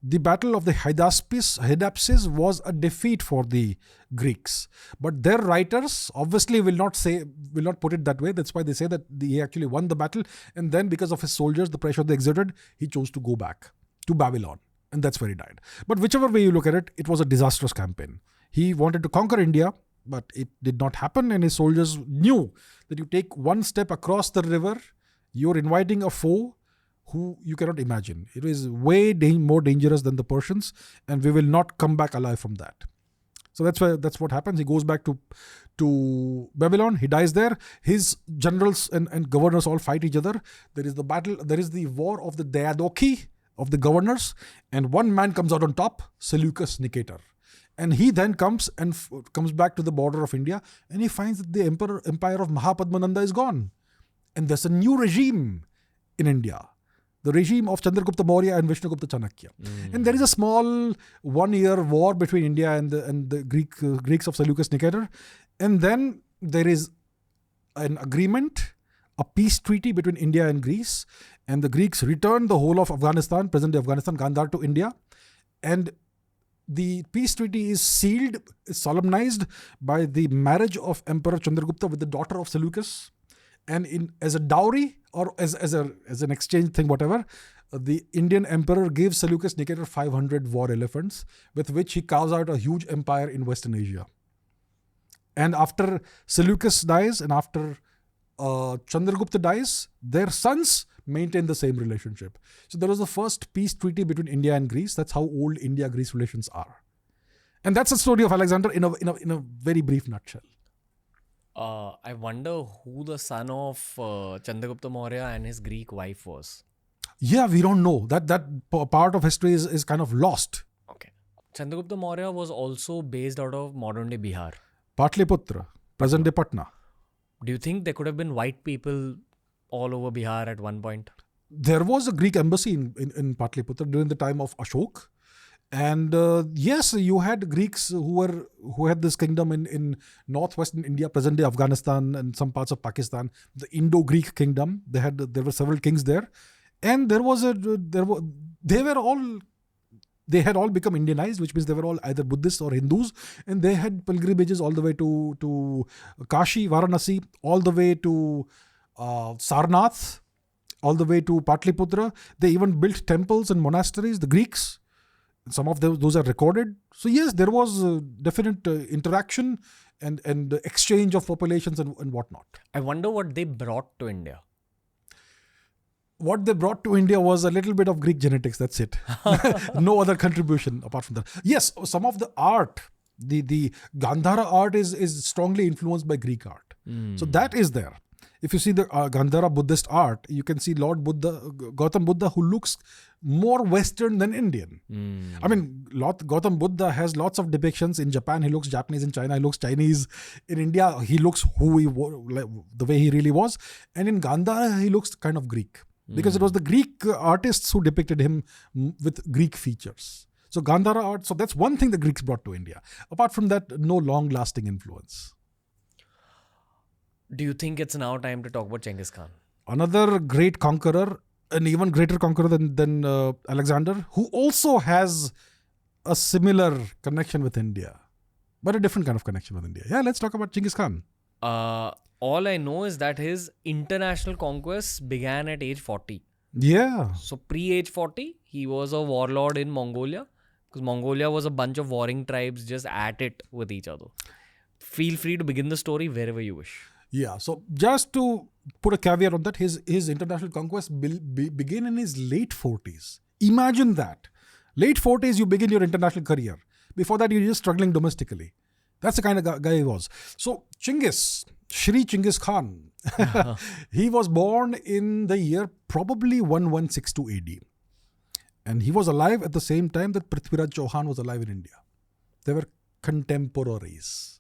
the battle of the Hydaspes was a defeat for the Greeks. But their writers obviously will not put it that way. That's why they say that he actually won the battle. And then because of his soldiers, the pressure they exerted, he chose to go back to Babylon. And that's where he died. But whichever way you look at it, it was a disastrous campaign. He wanted to conquer India, but it did not happen. And his soldiers knew that you take one step across the river, you're inviting a foe who you cannot imagine. It is way more dangerous than the Persians, and we will not come back alive from that. So that's what happens. He goes back to Babylon. He dies there. His generals and governors all fight each other. There is the battle. There is the war of the Diadochi of the governors, and one man comes out on top, Seleucus Nicator. And he then comes back to the border of India, and he finds that the empire of Mahapadmananda is gone. And there's a new regime in India. The regime of Chandragupta Maurya and Vishnugupta Chanakya. And there is a small 1-year war between India and the Greeks of Seleucus Nicator. And then there is an agreement, a peace treaty between India and Greece. And the Greeks return the whole of Afghanistan, present-day Afghanistan, Gandhar, to India. And the peace treaty is sealed, is solemnized by the marriage of Emperor Chandragupta with the daughter of Seleucus. And as a dowry or as an exchange thing, whatever, the Indian emperor gives Seleucus Nicator 500 war elephants, with which he carves out a huge empire in Western Asia. And after Seleucus dies and after Chandragupta dies, their sons maintain the same relationship. So there was the first peace treaty between India and Greece. That's how old India-Greece relations are. And that's the story of Alexander in a very brief nutshell. I wonder who the son of Chandragupta Maurya and his Greek wife was. Yeah, we don't know. That part of history is kind of lost. Okay. Chandragupta Maurya was also based out of modern-day Bihar. Patliputra, present-day Patna. Do you think there could have been white people all over Bihar at one point? There was a Greek embassy in Patliputra during the time of Ashok. And yes, you had Greeks who had this kingdom in northwestern India, present-day Afghanistan and some parts of Pakistan, the Indo-Greek kingdom. There were several kings there. And they had all become Indianized, which means they were all either Buddhists or Hindus, and they had pilgrimages all the way to Kashi, Varanasi, all the way to Sarnath, all the way to Patliputra. They even built temples and monasteries, the Greeks. Some of those are recorded. So yes, there was definite interaction and exchange of populations and whatnot. I wonder what they brought to India. What they brought to India was a little bit of Greek genetics. That's it. No other contribution apart from that. Yes, some of the art, the Gandhara art is strongly influenced by Greek art. So that is there. If you see the Gandhara Buddhist art, you can see Lord Buddha, Gautam Buddha, who looks more Western than Indian. I mean, Gautam Buddha has lots of depictions. In Japan, he looks Japanese. In China, he looks Chinese. In India, he looks the way he really was. And in Gandhara, he looks kind of Greek. Because it was the Greek artists who depicted him with Greek features. So Gandhara art, so that's one thing the Greeks brought to India. Apart from that, no long-lasting influence. Do you think it's now time to talk about Genghis Khan? Another great conqueror, an even greater conqueror than Alexander, who also has a similar connection with India, but a different kind of connection with India. Yeah, let's talk about Genghis Khan. All I know is that his international conquests began at age 40. Yeah. So pre-age 40, he was a warlord in Mongolia, because Mongolia was a bunch of warring tribes just at it with each other. Feel free to begin the story wherever you wish. Yeah. So just to put a caveat on that, his international conquest begin in his late 40s. Imagine that. Late 40s, you begin your international career. Before that, you're just struggling domestically. That's the kind of guy he was. So Chinggis, Shri Chinggis Khan, he was born in the year probably 1162 AD. And he was alive at the same time that Prithviraj Chauhan was alive in India. They were contemporaries.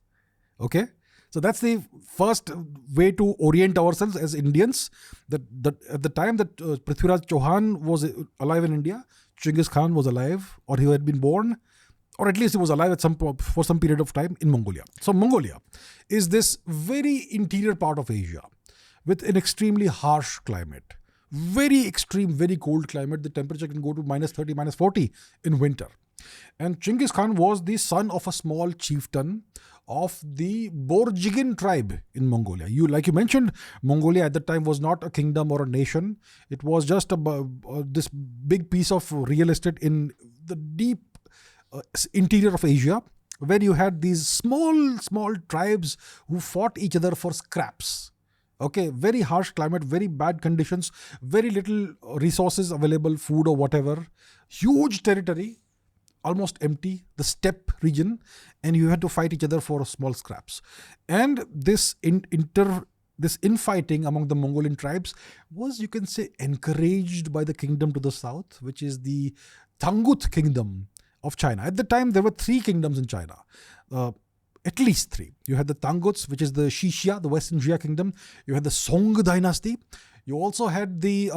Okay? So that's the first way to orient ourselves as Indians. That at the time that Prithviraj Chauhan was alive in India, Chinggis Khan was alive, or he had been born, or at least he was alive at for some period of time in Mongolia. So Mongolia is this very interior part of Asia with an extremely harsh climate. Very extreme, very cold climate. The temperature can go to -30, -40 in winter. And Chinggis Khan was the son of a small chieftain of the Borjigin tribe in Mongolia. Like you mentioned, Mongolia at the time was not a kingdom or a nation. It was just this big piece of real estate in the deep interior of Asia, where you had these small tribes who fought each other for scraps. Okay, very harsh climate, very bad conditions, very little resources available, food or whatever. Huge territory, almost empty, the steppe region, and you had to fight each other for small scraps. And this infighting among the Mongolian tribes was, you can say, encouraged by the kingdom to the south, which is the Tangut kingdom of China. At the time, there were 3 kingdoms in China. At least 3. You had the Tanguts, which is the Shishia, the Western Xia kingdom. You had the Song dynasty. You also had the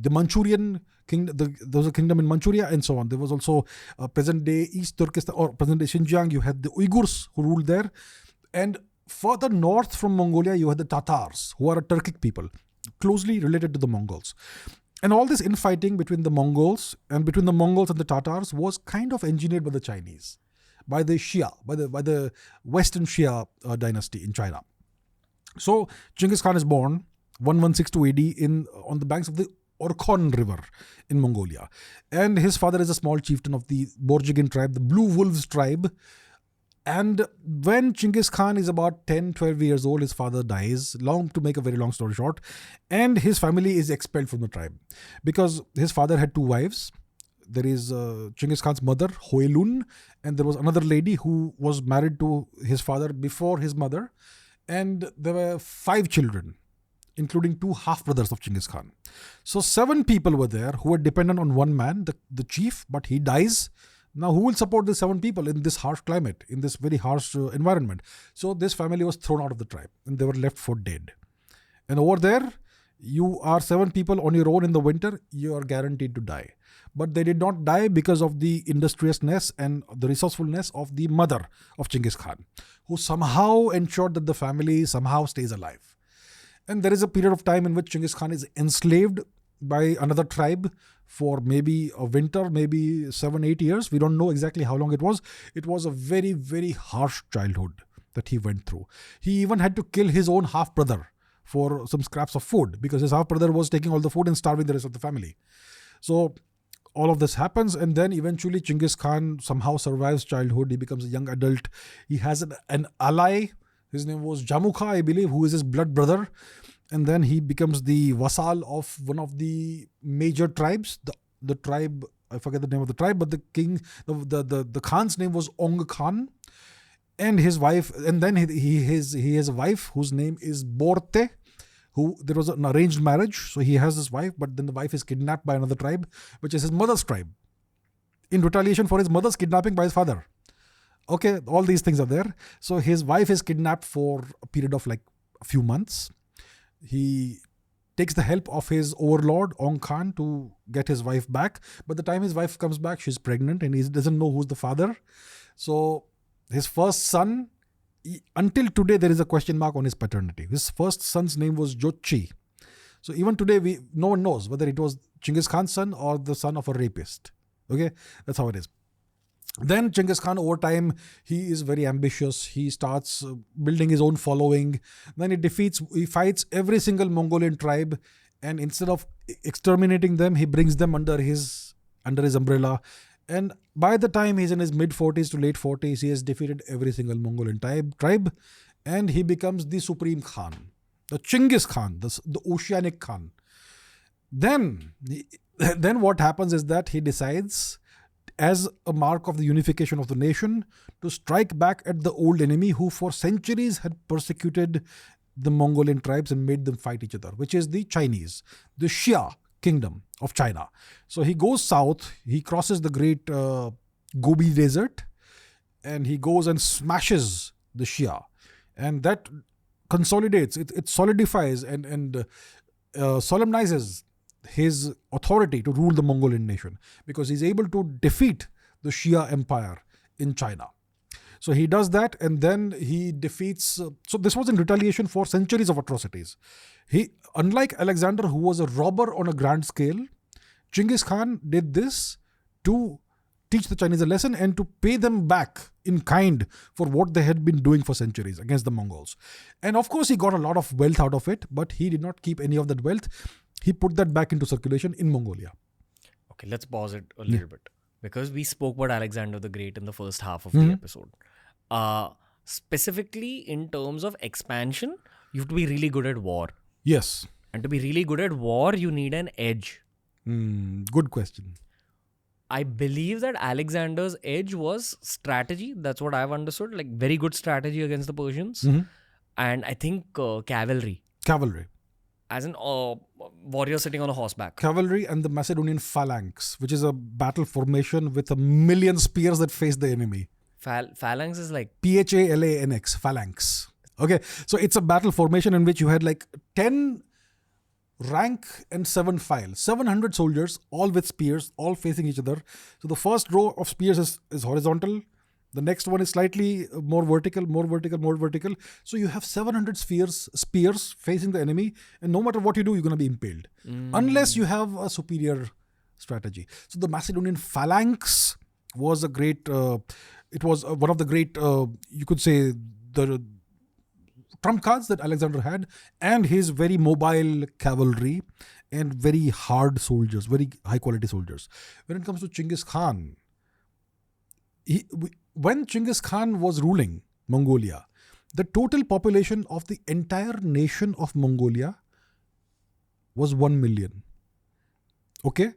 Manchurian kingdom. There was a kingdom in Manchuria and so on. There was also present-day East Turkestan or present-day Xinjiang. You had the Uyghurs who ruled there. And further north from Mongolia, you had the Tatars, who are a Turkic people, closely related to the Mongols. And all this infighting between the Mongols and the Tatars was kind of engineered by the Chinese, by the Xia, by the Western Xia dynasty in China. So Chinggis Khan is born 1162 AD on the banks of the Orkhon River in Mongolia. And his father is a small chieftain of the Borjigin tribe, the Blue Wolves tribe. And when Chinggis Khan is about 10, 12 years old, his father dies, to make a very long story short, and his family is expelled from the tribe because his father had 2 wives. There is Chinggis Khan's mother, Hoelun, and there was another lady who was married to his father before his mother. And there were 5 children, including 2 half-brothers of Chinggis Khan. So 7 people were there who were dependent on one man, the chief, but he dies. Now, who will support the 7 people in this harsh climate, in this very harsh environment? So this family was thrown out of the tribe and they were left for dead. And over there, you are 7 people on your own in the winter, you are guaranteed to die. But they did not die because of the industriousness and the resourcefulness of the mother of Chinggis Khan, who somehow ensured that the family somehow stays alive. And there is a period of time in which Chinggis Khan is enslaved by another tribe for maybe a winter, maybe 7-8 years. We don't know exactly how long it was. It was a very, very harsh childhood that he went through. He even had to kill his own half-brother for some scraps of food because his half-brother was taking all the food and starving the rest of the family. So all of this happens, and then eventually Chinggis Khan somehow survives childhood. He becomes a young adult. He has an ally. His name was Jamukha, I believe, who is his blood brother. And then he becomes the vassal of one of the major tribes. The tribe, I forget the name of the tribe, but the king, the Khan's name was Ong Khan. And his wife, and then he has a wife whose name is Borte, who there was an arranged marriage. So he has this wife, but then the wife is kidnapped by another tribe, which is his mother's tribe, in retaliation for his mother's kidnapping by his father. Okay, all these things are there. So his wife is kidnapped for a period of like a few months. He takes the help of his overlord, Ong Khan, to get his wife back. But the time his wife comes back, she's pregnant and he doesn't know who's the father. So his first son, until today, there is a question mark on his paternity. His first son's name was Jochi. So even today, no one knows whether it was Chinggis Khan's son or the son of a rapist. Okay, that's how it is. Then Chinggis Khan, over time, he is very ambitious. He starts building his own following. Then he fights every single Mongolian tribe, and instead of exterminating them, he brings them under his umbrella. And by the time he's in his mid-40s to late 40s, he has defeated every single Mongolian tribe, and he becomes the Supreme Khan, the Genghis Khan, the Oceanic Khan. Then what happens is that he decides, as a mark of the unification of the nation, to strike back at the old enemy who for centuries had persecuted the Mongolian tribes and made them fight each other, which is the Chinese, the Xia kingdom of China. So he goes south, he crosses the great Gobi Desert, and he goes and smashes the Xia. And that consolidates, it solidifies and solemnizes his authority to rule the Mongolian nation, because he's able to defeat the Xia Empire in China. So he does that, and then he defeats. So this was in retaliation for centuries of atrocities. Unlike Alexander, who was a robber on a grand scale, Genghis Khan did this to teach the Chinese a lesson and to pay them back in kind for what they had been doing for centuries against the Mongols. And of course, he got a lot of wealth out of it, but he did not keep any of that wealth. He put that back into circulation in Mongolia. Okay, let's pause it a little bit, because we spoke about Alexander the Great in the first half of the episode. Specifically in terms of expansion, you have to be really good at war. Yes. And to be really good at war, you need an edge. Good question. I believe that Alexander's edge was strategy. That's what I've understood. Like very good strategy against the Persians. And I think cavalry. Cavalry. As in warrior sitting on a horseback. Cavalry and the Macedonian phalanx, which is a battle formation with 1,000,000 spears that face the enemy. Phalanx is like... Phalanx, phalanx. Okay, so it's a battle formation in which you had like 10 rank and 7 file. 700 soldiers, all with spears, all facing each other. So the first row of spears is horizontal. The next one is slightly more vertical. So you have 700 spears facing the enemy, and no matter what you do, you're going to be impaled. Unless you have a superior strategy. So the Macedonian phalanx was a great... it was one of the great, you could say, the trump cards that Alexander had, and his very mobile cavalry and very hard soldiers, very high quality soldiers. When it comes to Genghis Khan, when Genghis Khan was ruling Mongolia, the total population of the entire nation of Mongolia was 1 million. Okay?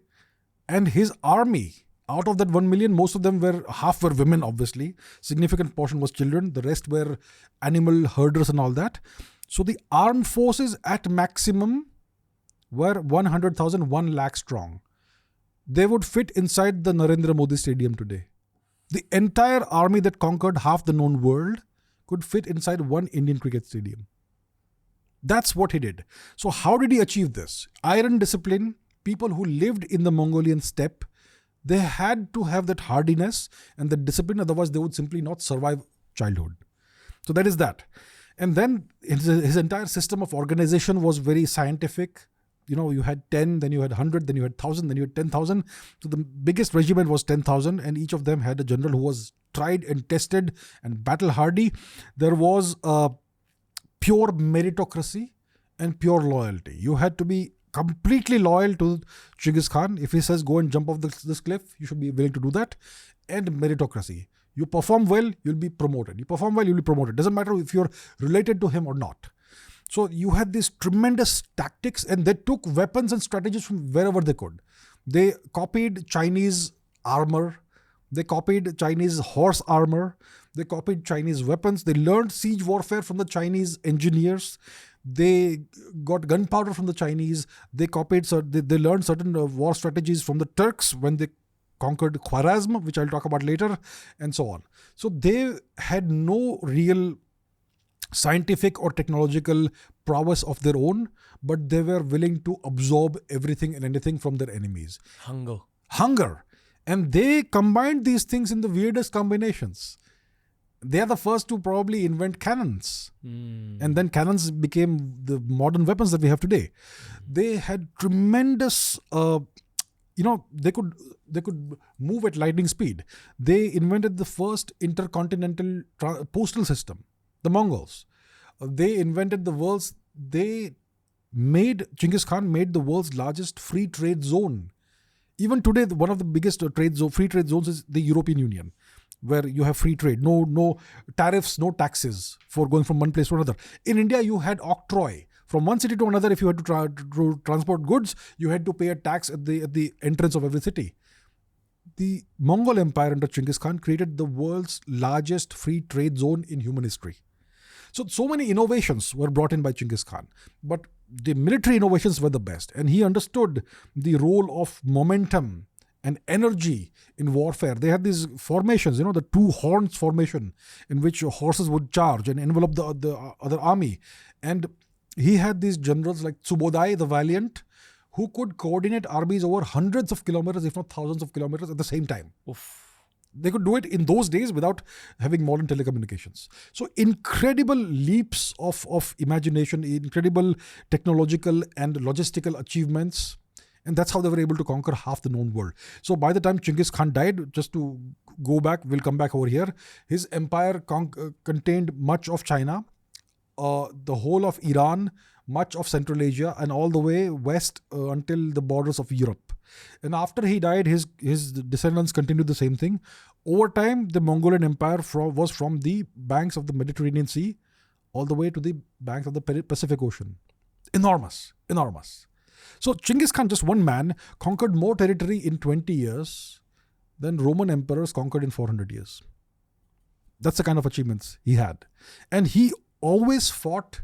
And his army, out of that 1 million, most of them half were women, obviously. Significant portion was children. The rest were animal herders and all that. So the armed forces at maximum were 100,000, 1 lakh strong. They would fit inside the Narendra Modi Stadium today. The entire army that conquered half the known world could fit inside one Indian cricket stadium. That's what he did. So how did he achieve this? Iron discipline, people who lived in the Mongolian steppe, they had to have that hardiness and the discipline, otherwise they would simply not survive childhood. So that is that. And then his entire system of organization was very scientific. You know, you had 10, then you had 100, then you had 1,000, then you had 10,000. So the biggest regiment was 10,000, and each of them had a general who was tried and tested and battle hardy. There was pure meritocracy and pure loyalty. You had to be completely loyal to Genghis Khan. If he says go and jump off this cliff, you should be willing to do that. And meritocracy. You perform well, you'll be promoted. You perform well, you'll be promoted. Doesn't matter if you're related to him or not. So you had these tremendous tactics, and they took weapons and strategies from wherever they could. They copied Chinese armor. They copied Chinese horse armor. They copied Chinese weapons. They learned siege warfare from the Chinese engineers. They got gunpowder from the Chinese. They learned certain war strategies from the Turks when they conquered Khwarezm, which I'll talk about later, and so on. So they had no real scientific or technological prowess of their own, but they were willing to absorb everything and anything from their enemies. Hunger. And they combined these things in the weirdest combinations. They are the first to probably invent cannons. And then cannons became the modern weapons that we have today. They had tremendous, they could move at lightning speed. They invented the first intercontinental postal system, the Mongols. Genghis Khan made the world's largest free trade zone. Even today, one of the biggest free trade zones is the European Union. where you have free trade, no tariffs, no taxes for going from one place to another. In India, you had octroi. From one city to another, if you had to transport goods, you had to pay a tax at the entrance of every city. The Mongol Empire under Genghis Khan created the world's largest free trade zone in human history. So many innovations were brought in by Genghis Khan, but the military innovations were the best. And he understood the role of momentum and energy in warfare. They had these formations, the two horns formation, in which horses would charge and envelop the other army. And he had these generals like Subodai the Valiant, who could coordinate armies over hundreds of kilometers, if not thousands of kilometers at the same time. Oof. They could do it in those days without having modern telecommunications. So incredible leaps of imagination, incredible technological and logistical achievements. And that's how they were able to conquer half the known world. So by the time Genghis Khan died, just to go back, we'll come back over here, his empire contained much of China, the whole of Iran, much of Central Asia, and all the way west until the borders of Europe. And after he died, his descendants continued the same thing. Over time, the Mongolian Empire was from the banks of the Mediterranean Sea all the way to the banks of the Pacific Ocean. Enormous. So Genghis Khan, just one man, conquered more territory in 20 years than Roman emperors conquered in 400 years. That's the kind of achievements he had. And he always fought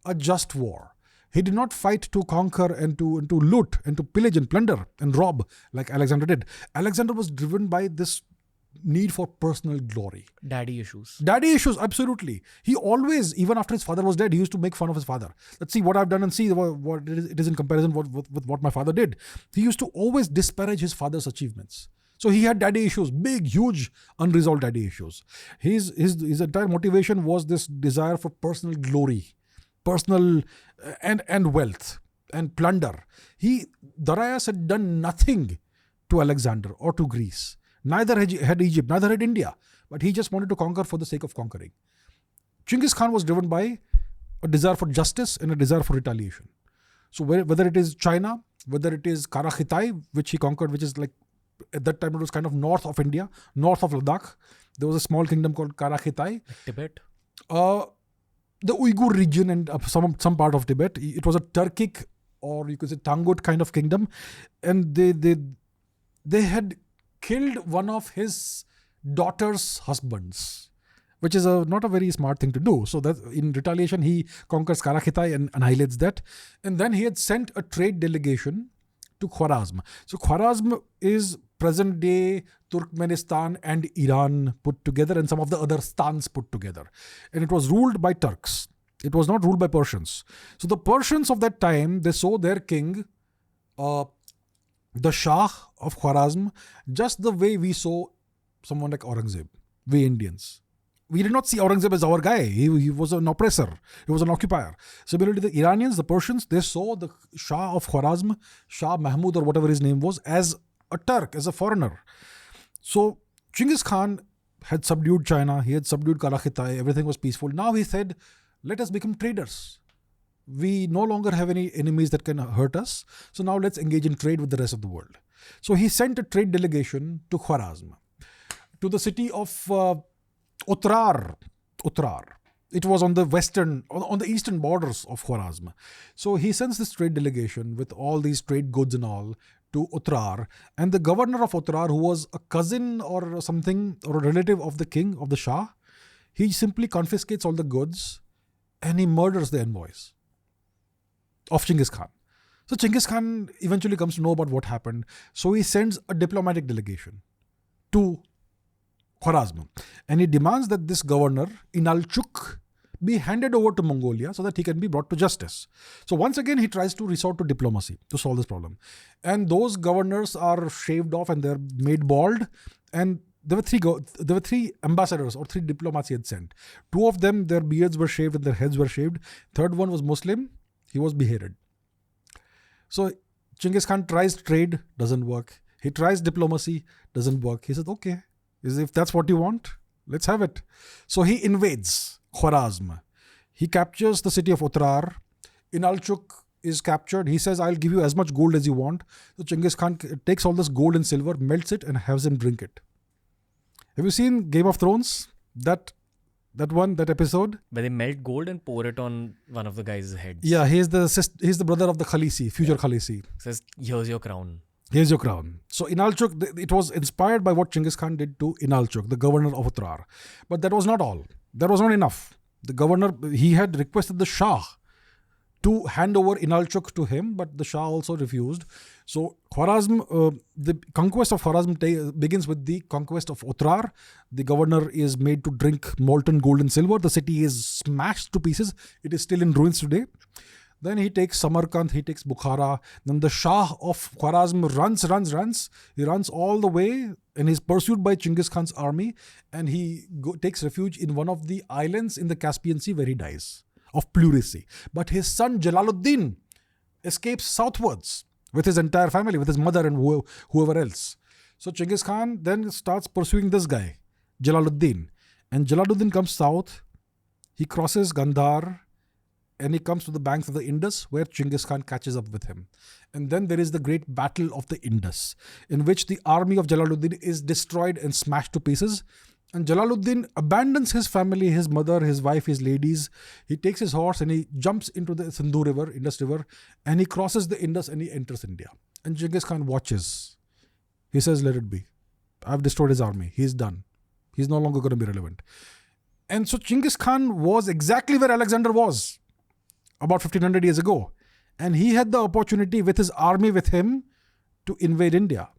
a just war. He did not fight to conquer and to loot and to pillage and plunder and rob like Alexander did. Alexander was driven by this need for personal glory. Daddy issues, absolutely. He always, even after his father was dead, he used to make fun of his father. Let's see what I've done and see what it is in comparison with what my father did. He used to always disparage his father's achievements. So he had daddy issues, big, huge, unresolved daddy issues. His entire motivation was this desire for personal glory, personal and wealth and plunder. Darius had done nothing to Alexander or to Greece. Neither had Egypt, neither had India. But he just wanted to conquer for the sake of conquering. Genghis Khan was driven by a desire for justice and a desire for retaliation. So whether it is China, whether it is Karakhitai, which he conquered, which is like, at that time it was kind of north of India, north of Ladakh. There was a small kingdom called Karakhitai. Tibet? The Uyghur region and some part of Tibet. It was a Turkic, or you could say Tangut kind of kingdom. And they had killed one of his daughter's husbands, which is not a very smart thing to do. So that in retaliation, he conquers Karakhitai and annihilates that. And then he had sent a trade delegation to Khwarazm. So Khwarazm is present day Turkmenistan and Iran put together, and some of the other stans put together. And it was ruled by Turks. It was not ruled by Persians. So the Persians of that time, they saw their king, the Shah of Khwarazm, just the way we saw someone like Aurangzeb, we Indians. We did not see Aurangzeb as our guy. He was an oppressor. He was an occupier. Similarly, the Iranians, the Persians, they saw the Shah of Khwarazm, Shah Mahmud or whatever his name was, as a Turk, as a foreigner. So Genghis Khan had subdued China. He had subdued Karakhitai. Everything was peaceful. Now he said, let us become traders. We no longer have any enemies that can hurt us. So now let's engage in trade with the rest of the world. So he sent a trade delegation to Khwarazm, to the city of Utrar. It was on the eastern borders of Khwarazm. So he sends this trade delegation with all these trade goods and all to Utrar. And the governor of Utrar, who was a cousin or something, or a relative of the king, of the Shah, he simply confiscates all the goods and he murders the envoys of Genghis Khan. So Genghis Khan eventually comes to know about what happened. So he sends a diplomatic delegation to Khwarazm. And he demands that this governor, Inalchuk, be handed over to Mongolia so that he can be brought to justice. So once again, he tries to resort to diplomacy to solve this problem. And those governors are shaved off and they're made bald. And there were three ambassadors or three diplomats he had sent. Two of them, their beards were shaved and their heads were shaved. Third one was Muslim. He was beheaded. So Genghis Khan tries trade, doesn't work. He tries diplomacy, doesn't work. He said, okay, if that's what you want, let's have it. So he invades Khwarazm. He captures the city of Utrar. Inalchuk is captured. He says, I'll give you as much gold as you want. So Genghis Khan takes all this gold and silver, melts it and has him drink it. Have you seen Game of Thrones? That episode? Where they melt gold and pour it on one of the guys' heads. Yeah, he's the brother of the Khalisi, future Khalisi. Says, here's your crown. Here's your crown. So Inalchuk, it was inspired by what Genghis Khan did to Inalchuk, the governor of Uttrar. But that was not all. That was not enough. The governor, he had requested the Shah to hand over Inalchuk to him, but the Shah also refused. So Khwarazm, the conquest of Khwarazm begins with the conquest of Uttrar. The governor is made to drink molten gold and silver. The city is smashed to pieces. It is still in ruins today. Then he takes Samarkand, he takes Bukhara. Then the Shah of Khwarazm runs. He runs all the way and he's pursued by Genghis Khan's army. And he takes refuge in one of the islands in the Caspian Sea where he dies of pleurisy. But his son Jalaluddin escapes southwards with his entire family, with his mother and whoever else. So Genghis Khan then starts pursuing this guy, Jalaluddin. And Jalaluddin comes south. He crosses Gandhar. And he comes to the banks of the Indus where Genghis Khan catches up with him. And then there is the great battle of the Indus, in which the army of Jalaluddin is destroyed and smashed to pieces. And Jalaluddin abandons his family, his mother, his wife, his ladies. He takes his horse and he jumps into the Sindhu river, Indus river, and he crosses the Indus and he enters India. And Genghis Khan watches. He says, let it be. I've destroyed his army. He's done. He's no longer going to be relevant. And so Genghis Khan was exactly where Alexander was about 1500 years ago. And he had the opportunity with his army with him to invade India,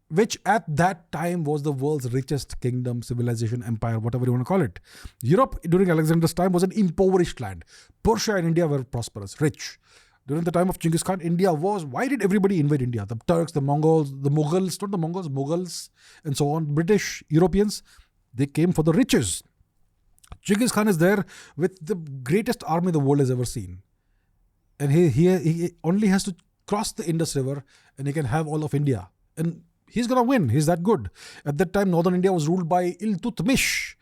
which at that time was the world's richest kingdom, civilization, empire, whatever you want to call it. Europe during Alexander's time was an impoverished land. Persia and India were prosperous, rich. During the time of Genghis Khan, India was, why did everybody invade India? The Turks, the Mongols, the Mughals, not the Mongols, Mughals, and so on, British, Europeans, they came for the riches. Genghis Khan is there with the greatest army the world has ever seen. And he only has to cross the Indus River and he can have all of India. And he's going to win. He's that good. At that time, northern India was ruled by Iltutmish,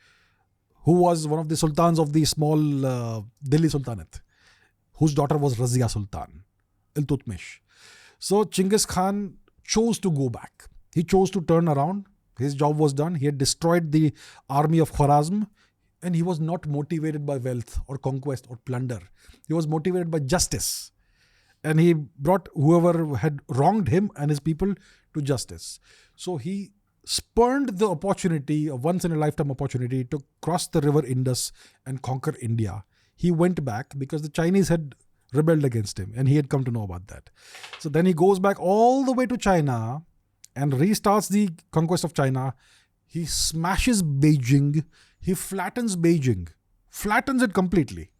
who was one of the sultans of the small Delhi Sultanate, whose daughter was Razia Sultan, Iltutmish. So Genghis Khan chose to go back. He chose to turn around. His job was done. He had destroyed the army of Khwarazm. And he was not motivated by wealth or conquest or plunder. He was motivated by justice. And he brought whoever had wronged him and his people to justice. So he spurned the opportunity, a once in a lifetime opportunity, to cross the river Indus and conquer India. He went back because the Chinese had rebelled against him and he had come to know about that. So then he goes back all the way to China and restarts the conquest of China. He smashes Beijing. He flattens Beijing. Flattens it completely.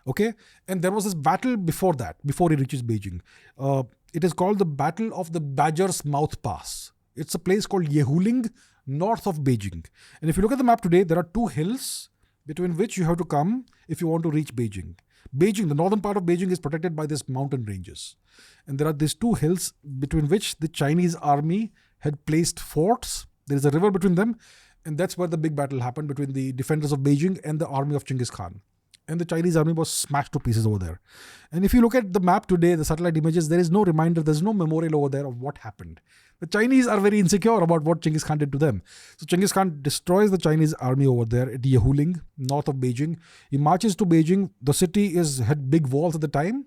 Okay? And there was this battle before that, before he reaches Beijing. It is called the Battle of the Badger's Mouth Pass. It's a place called Yehuling, north of Beijing. And if you look at the map today, there are two hills between which you have to come if you want to reach Beijing. Beijing, the northern part of Beijing is protected by these mountain ranges. And there are these two hills between which the Chinese army had placed forts. There is a river between them. And that's where the big battle happened between the defenders of Beijing and the army of Genghis Khan. And the Chinese army was smashed to pieces over there. And if you look at the map today, the satellite images, there is no reminder, there's no memorial over there of what happened. The Chinese are very insecure about what Genghis Khan did to them. So Genghis Khan destroys the Chinese army over there at Yehuling, north of Beijing. He marches to Beijing. The city had big walls at the time.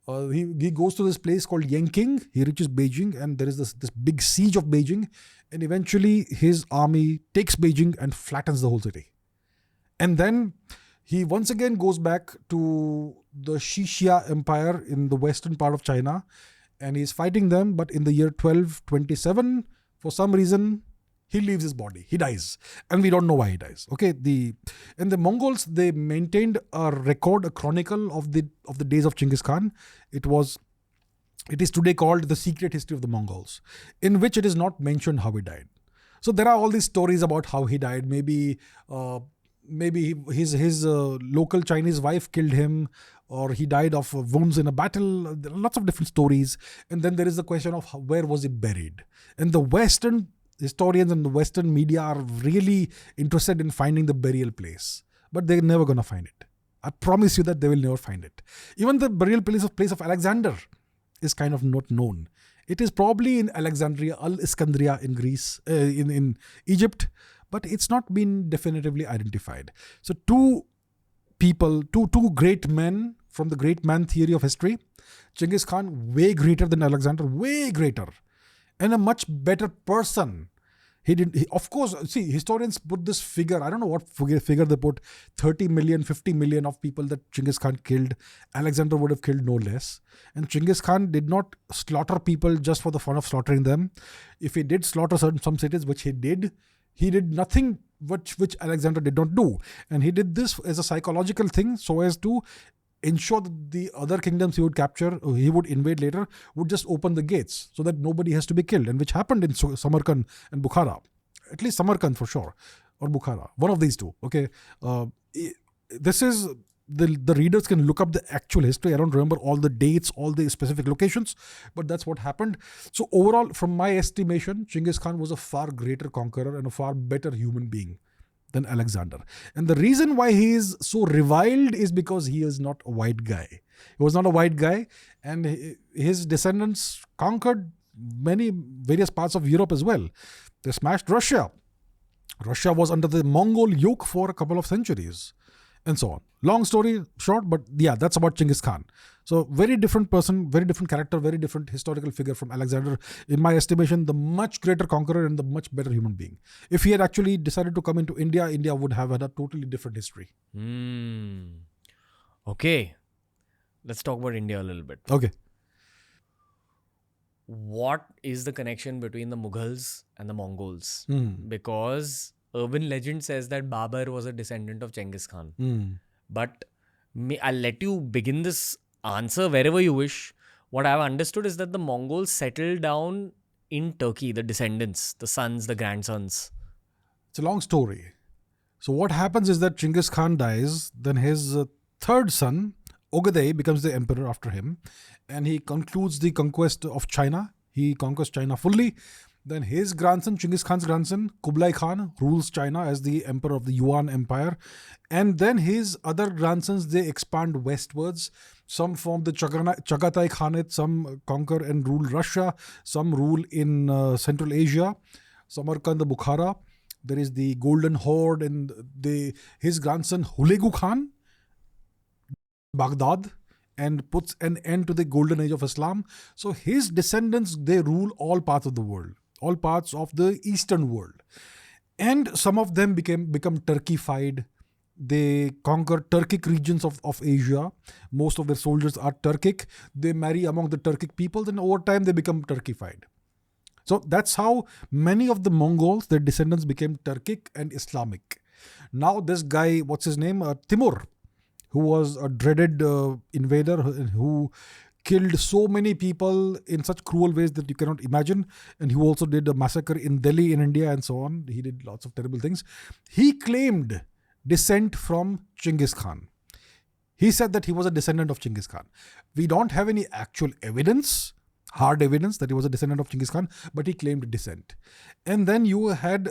He goes to this place called Yanqing. He reaches Beijing and there is this big siege of Beijing. And eventually his army takes Beijing and flattens the whole city. And then he once again goes back to the Xixia Empire in the western part of China. And he's fighting them. But in the year 1227, for some reason, he leaves his body. He dies. And we don't know why he dies. Okay. And the Mongols, they maintained a record, a chronicle of the days of Genghis Khan. It is today called The Secret History of the Mongols, in which it is not mentioned how he died. So there are all these stories about how he died. Maybe his local Chinese wife killed him, or he died of wounds in a battle. There are lots of different stories. And then there is the question of where was he buried? And the Western historians and the Western media are really interested in finding the burial place. But they're never going to find it. I promise you that they will never find it. Even the burial place of Alexander is kind of not known. It is probably in Alexandria, Al-Iskandria in Greece, in Egypt. but it's not been definitively identified. So two great men from the great man theory of history. Genghis Khan, way greater than Alexander, way greater, and a much better person. Of course, see, historians put this figure, I don't know what figure they put, 30 million, 50 million of people that Genghis Khan killed. Alexander would have killed no less. And Genghis Khan did not slaughter people just for the fun of slaughtering them. If he did slaughter some cities, which he did nothing which Alexander did not do. And he did this as a psychological thing so as to ensure that the other kingdoms he would capture, he would invade later, would just open the gates so that nobody has to be killed. And which happened in Samarkand and Bukhara. At least Samarkand for sure. Or Bukhara. One of these two. Okay. This is, the readers can look up the actual history. I don't remember all the dates, all the specific locations, but that's what happened. So overall, from my estimation, Genghis Khan was a far greater conqueror and a far better human being than Alexander. And the reason why he is so reviled is because he is not a white guy. He was not a white guy, and his descendants conquered various parts of Europe as well. They smashed Russia. Russia was under the Mongol yoke for a couple of centuries, and so on. Long story short, but yeah, that's about Genghis Khan. So very different person, very different character, very different historical figure from Alexander. In my estimation, the much greater conqueror and the much better human being. If he had actually decided to come into India, India would have had a totally different history. Okay. Let's talk about India a little bit. Okay. What is the connection between the Mughals and the Mongols? Because urban legend says that Babur was a descendant of Genghis Khan. But I'll let you begin this answer wherever you wish. What I've understood is that the Mongols settled down in Turkey, the descendants, the sons, the grandsons. It's a long story. So what happens is that Genghis Khan dies, then his third son, Ogadai, becomes the emperor after him, and he concludes the conquest of China. He conquers China fully. Then his grandson, Genghis Khan's grandson, Kublai Khan, rules China as the emperor of the Yuan Empire. And then his other grandsons, they expand westwards. Some form the Chagatai Khanate, some conquer and rule Russia, some rule in Central Asia, Samarkand, Bukhara. There is the Golden Horde, and his grandson, Hulegu Khan, Baghdad, and puts an end to the golden age of Islam. So his descendants, they rule all parts of the world, all parts of the Eastern world. And some of them become Turkified. They conquer Turkic regions of Asia. Most of their soldiers are Turkic. They marry among the Turkic peoples, and over time they become Turkified. So that's how many of the Mongols, their descendants, became Turkic and Islamic. Now this guy, what's his name? Timur, who was a dreaded invader who killed so many people in such cruel ways that you cannot imagine. And who also did a massacre in Delhi in India and so on. He did lots of terrible things. He claimed descent from Genghis Khan. He said that he was a descendant of Genghis Khan. We don't have any actual evidence, hard evidence that he was a descendant of Genghis Khan, but he claimed descent. And then you have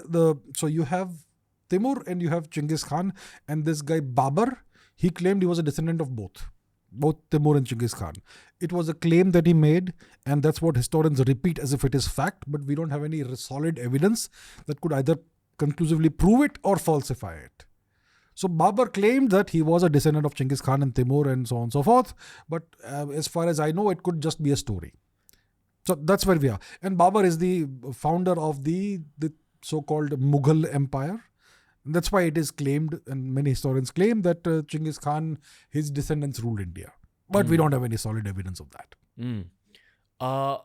Timur and you have Genghis Khan, and this guy Babur, he claimed he was a descendant of both Timur and Genghis Khan. It was a claim that he made, and that's what historians repeat as if it is fact, but we don't have any solid evidence that could either conclusively prove it or falsify it. So Babur claimed that he was a descendant of Genghis Khan and Timur and so on and so forth, but as far as I know, it could just be a story. So that's where we are. And Babur is the founder of the so-called Mughal Empire. And that's why it is claimed, and many historians claim, that Genghis Khan, his descendants ruled India. But we don't have any solid evidence of that. I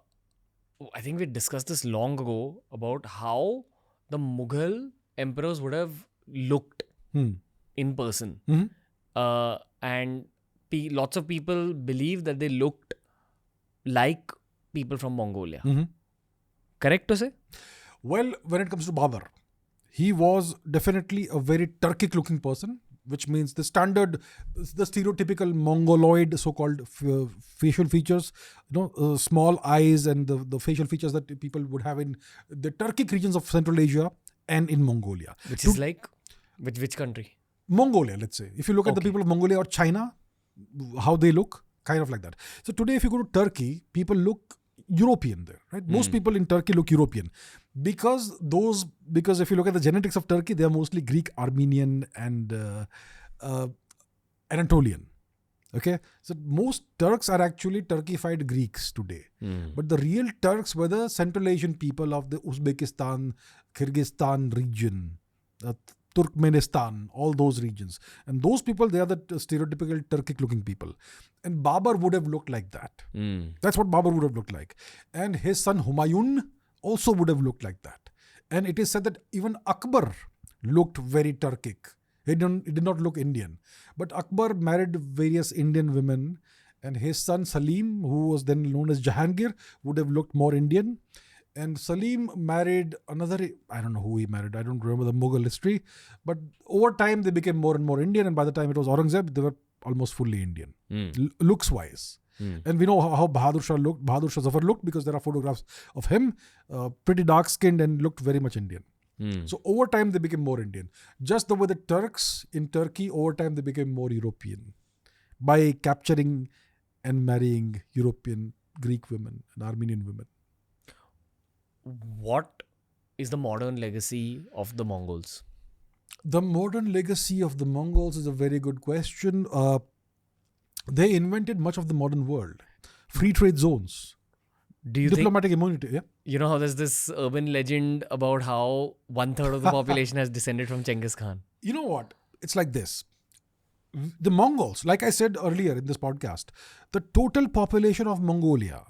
think we discussed this long ago about how the Mughal emperors would have looked in person. And lots of people believe that they looked like people from Mongolia. Correct to say? Well, when it comes to Babur, he was definitely a very Turkic looking person, which means the stereotypical Mongoloid so-called facial features, small eyes, and the facial features that people would have in the Turkic regions of Central Asia and in Mongolia. Which is like, which country? Mongolia, let's say. If you look at the people of Mongolia or China, how they look, kind of like that. So today, if you go to Turkey, people look European there, right? Most people in Turkey look European because if you look at the genetics of Turkey, they are mostly Greek, Armenian, and Anatolian. Okay, so most Turks are actually Turkified Greeks today, but the real Turks were the Central Asian people of the Uzbekistan, Kyrgyzstan region, Turkmenistan, all those regions. And those people, they are the stereotypical Turkic-looking people. And Babur would have looked like that. That's what Babur would have looked like. And his son Humayun also would have looked like that. And it is said that even Akbar looked very Turkic. He did not look Indian. But Akbar married various Indian women, and his son Salim, who was then known as Jahangir, would have looked more Indian. And Salim married another, I don't know who he married, I don't remember the Mughal history, but over time they became more and more Indian, and by the time it was Aurangzeb, they were almost fully Indian, looks-wise. And we know how Bahadur Shah Zafar looked, because there are photographs of him, pretty dark-skinned and looked very much Indian. So over time they became more Indian. Just the way the Turks in Turkey, over time they became more European by capturing and marrying European Greek women and Armenian women. What is the modern legacy of the Mongols? The modern legacy of the Mongols is a very good question. They invented much of the modern world. Free trade zones. Do you Diplomatic immunity, yeah. You know how there's this urban legend about how 1/3 of the population has descended from Genghis Khan? You know what? It's like this. The Mongols, like I said earlier in this podcast, the total population of Mongolia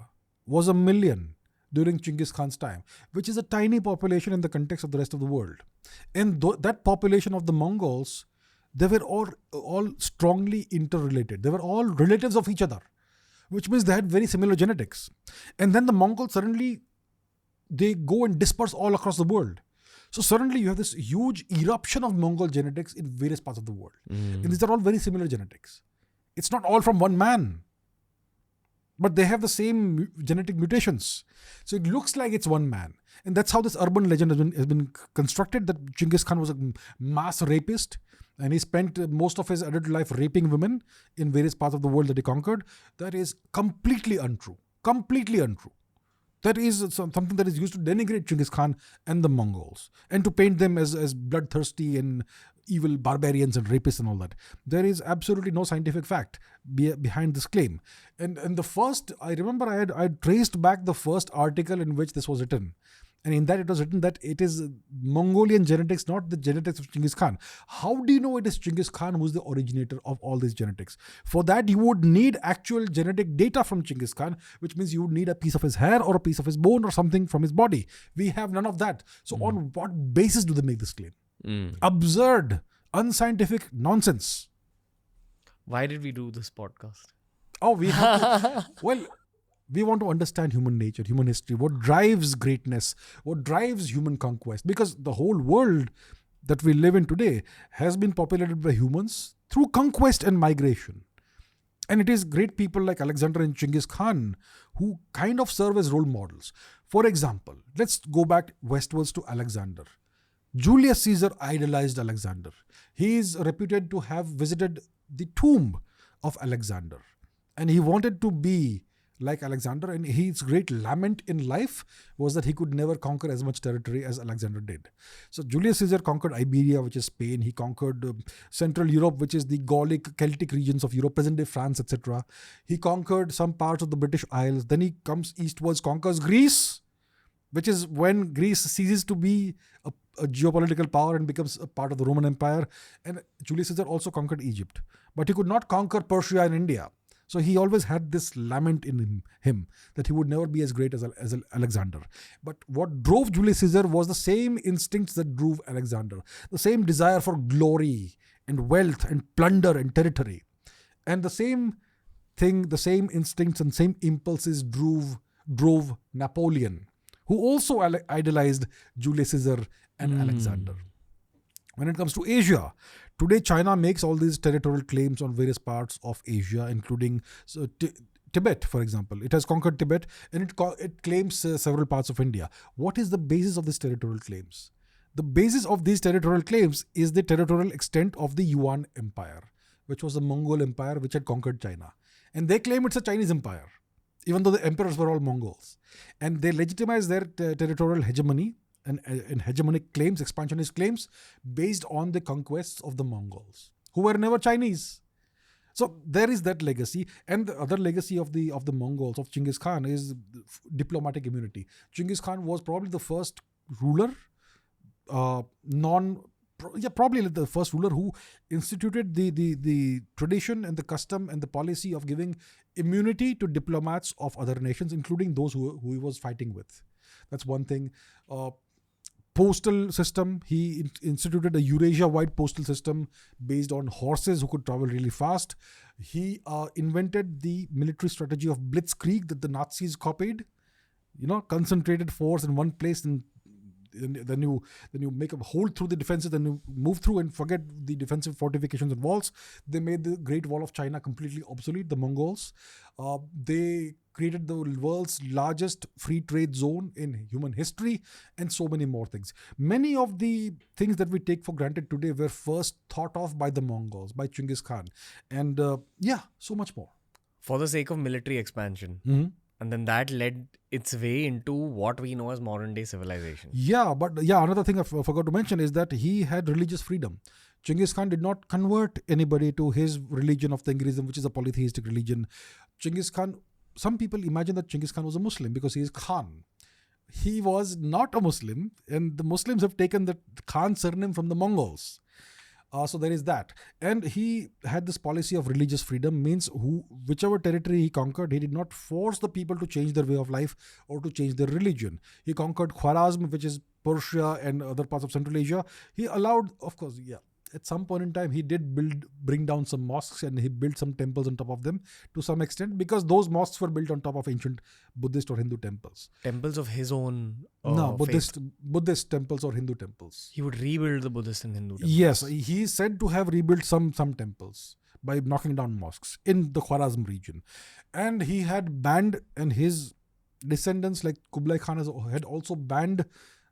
was 1 million during Genghis Khan's time, which is a tiny population in the context of the rest of the world. And that population of the Mongols, they were all strongly interrelated. They were all relatives of each other, which means they had very similar genetics. And then the Mongols suddenly, they go and disperse all across the world. So suddenly you have this huge eruption of Mongol genetics in various parts of the world. And these are all very similar genetics. It's not all from one man, but they have the same genetic mutations. So it looks like it's one man. And that's how this urban legend has been constructed, that Genghis Khan was a mass rapist. And he spent most of his adult life raping women in various parts of the world that he conquered. That is completely untrue. Completely untrue. That is something that is used to denigrate Genghis Khan and the Mongols, and to paint them as bloodthirsty and evil barbarians and rapists and all that. There is absolutely no scientific fact behind this claim. And the first, I remember I traced back the first article in which this was written. And in that it was written that it is Mongolian genetics, not the genetics of Genghis Khan. How do you know it is Genghis Khan who is the originator of all these genetics? For that, you would need actual genetic data from Genghis Khan, which means you would need a piece of his hair or a piece of his bone or something from his body. We have none of that. So on what basis do they make this claim? Absurd, unscientific nonsense. Why did we do this podcast? Oh, we have to, well, we want to understand human nature, human history, what drives greatness, what drives human conquest. Because the whole world that we live in today has been populated by humans through conquest and migration. And it is great people like Alexander and Genghis Khan who kind of serve as role models. For example, let's go back westwards to Alexander. Julius Caesar idolized Alexander. He is reputed to have visited the tomb of Alexander. And he wanted to be like Alexander, and his great lament in life was that he could never conquer as much territory as Alexander did. So Julius Caesar conquered Iberia, which is Spain. He conquered Central Europe, which is the Gallic, Celtic regions of Europe, present-day France, etc. He conquered some parts of the British Isles. Then he comes eastwards, conquers Greece, which is when Greece ceases to be a geopolitical power and becomes a part of the Roman Empire. And Julius Caesar also conquered Egypt. But he could not conquer Persia and India. So he always had this lament in him that he would never be as great as Alexander. But what drove Julius Caesar was the same instincts that drove Alexander. The same desire for glory and wealth and plunder and territory. And the same thing, the same instincts and same impulses drove Napoleon, who also idolized Julius Caesar and Alexander. When it comes to Asia, today China makes all these territorial claims on various parts of Asia, including Tibet, for example. It has conquered Tibet, and it claims several parts of India. What is the basis of these territorial claims? The basis of these territorial claims is the territorial extent of the Yuan Empire, which was the Mongol Empire which had conquered China. And they claim it's a Chinese empire. even though the emperors were all Mongols. And they legitimized their territorial hegemony and hegemonic claims, expansionist claims, based on the conquests of the Mongols, who were never Chinese. So there is that legacy. And the other legacy of the Mongols, of Genghis Khan, is diplomatic immunity. Genghis Khan was probably the first ruler, probably the first ruler who instituted the tradition and the custom and the policy of giving immunity to diplomats of other nations, including those who he was fighting with. That's one thing. Postal system, he instituted a Eurasia-wide postal system based on horses who could travel really fast. He invented the military strategy of blitzkrieg that the Nazis copied. Concentrated force in one place, and then you make a hole through the defenses, then you move through and forget the defensive fortifications and walls. They made the Great Wall of China completely obsolete, the Mongols. They created the world's largest free trade zone in human history, and so many more things. Many of the things that we take for granted today were first thought of by the Mongols, by Genghis Khan. And so much more. For the sake of military expansion. Mm-hmm. And then that led its way into what we know as modern day civilization. Another thing I forgot to mention is that he had religious freedom. Genghis Khan did not convert anybody to his religion of Tengrism, which is a polytheistic religion. Genghis Khan, some people imagine that Genghis Khan was a Muslim because he is Khan. He was not a Muslim, and the Muslims have taken the Khan surname from the Mongols. So there is that. And he had this policy of religious freedom, means whichever territory he conquered, he did not force the people to change their way of life or to change their religion. He conquered Khwarezm, which is Persia and other parts of Central Asia. He allowed, of course, at some point in time, he did bring down some mosques, and he built some temples on top of them to some extent, because those mosques were built on top of ancient Buddhist or Hindu temples. Temples of his own Buddhist temples or Hindu temples. He would rebuild the Buddhist and Hindu temples. Yes, he is said to have rebuilt some temples by knocking down mosques in the Khwarezm region. And he had banned, and his descendants like Kublai Khan had also banned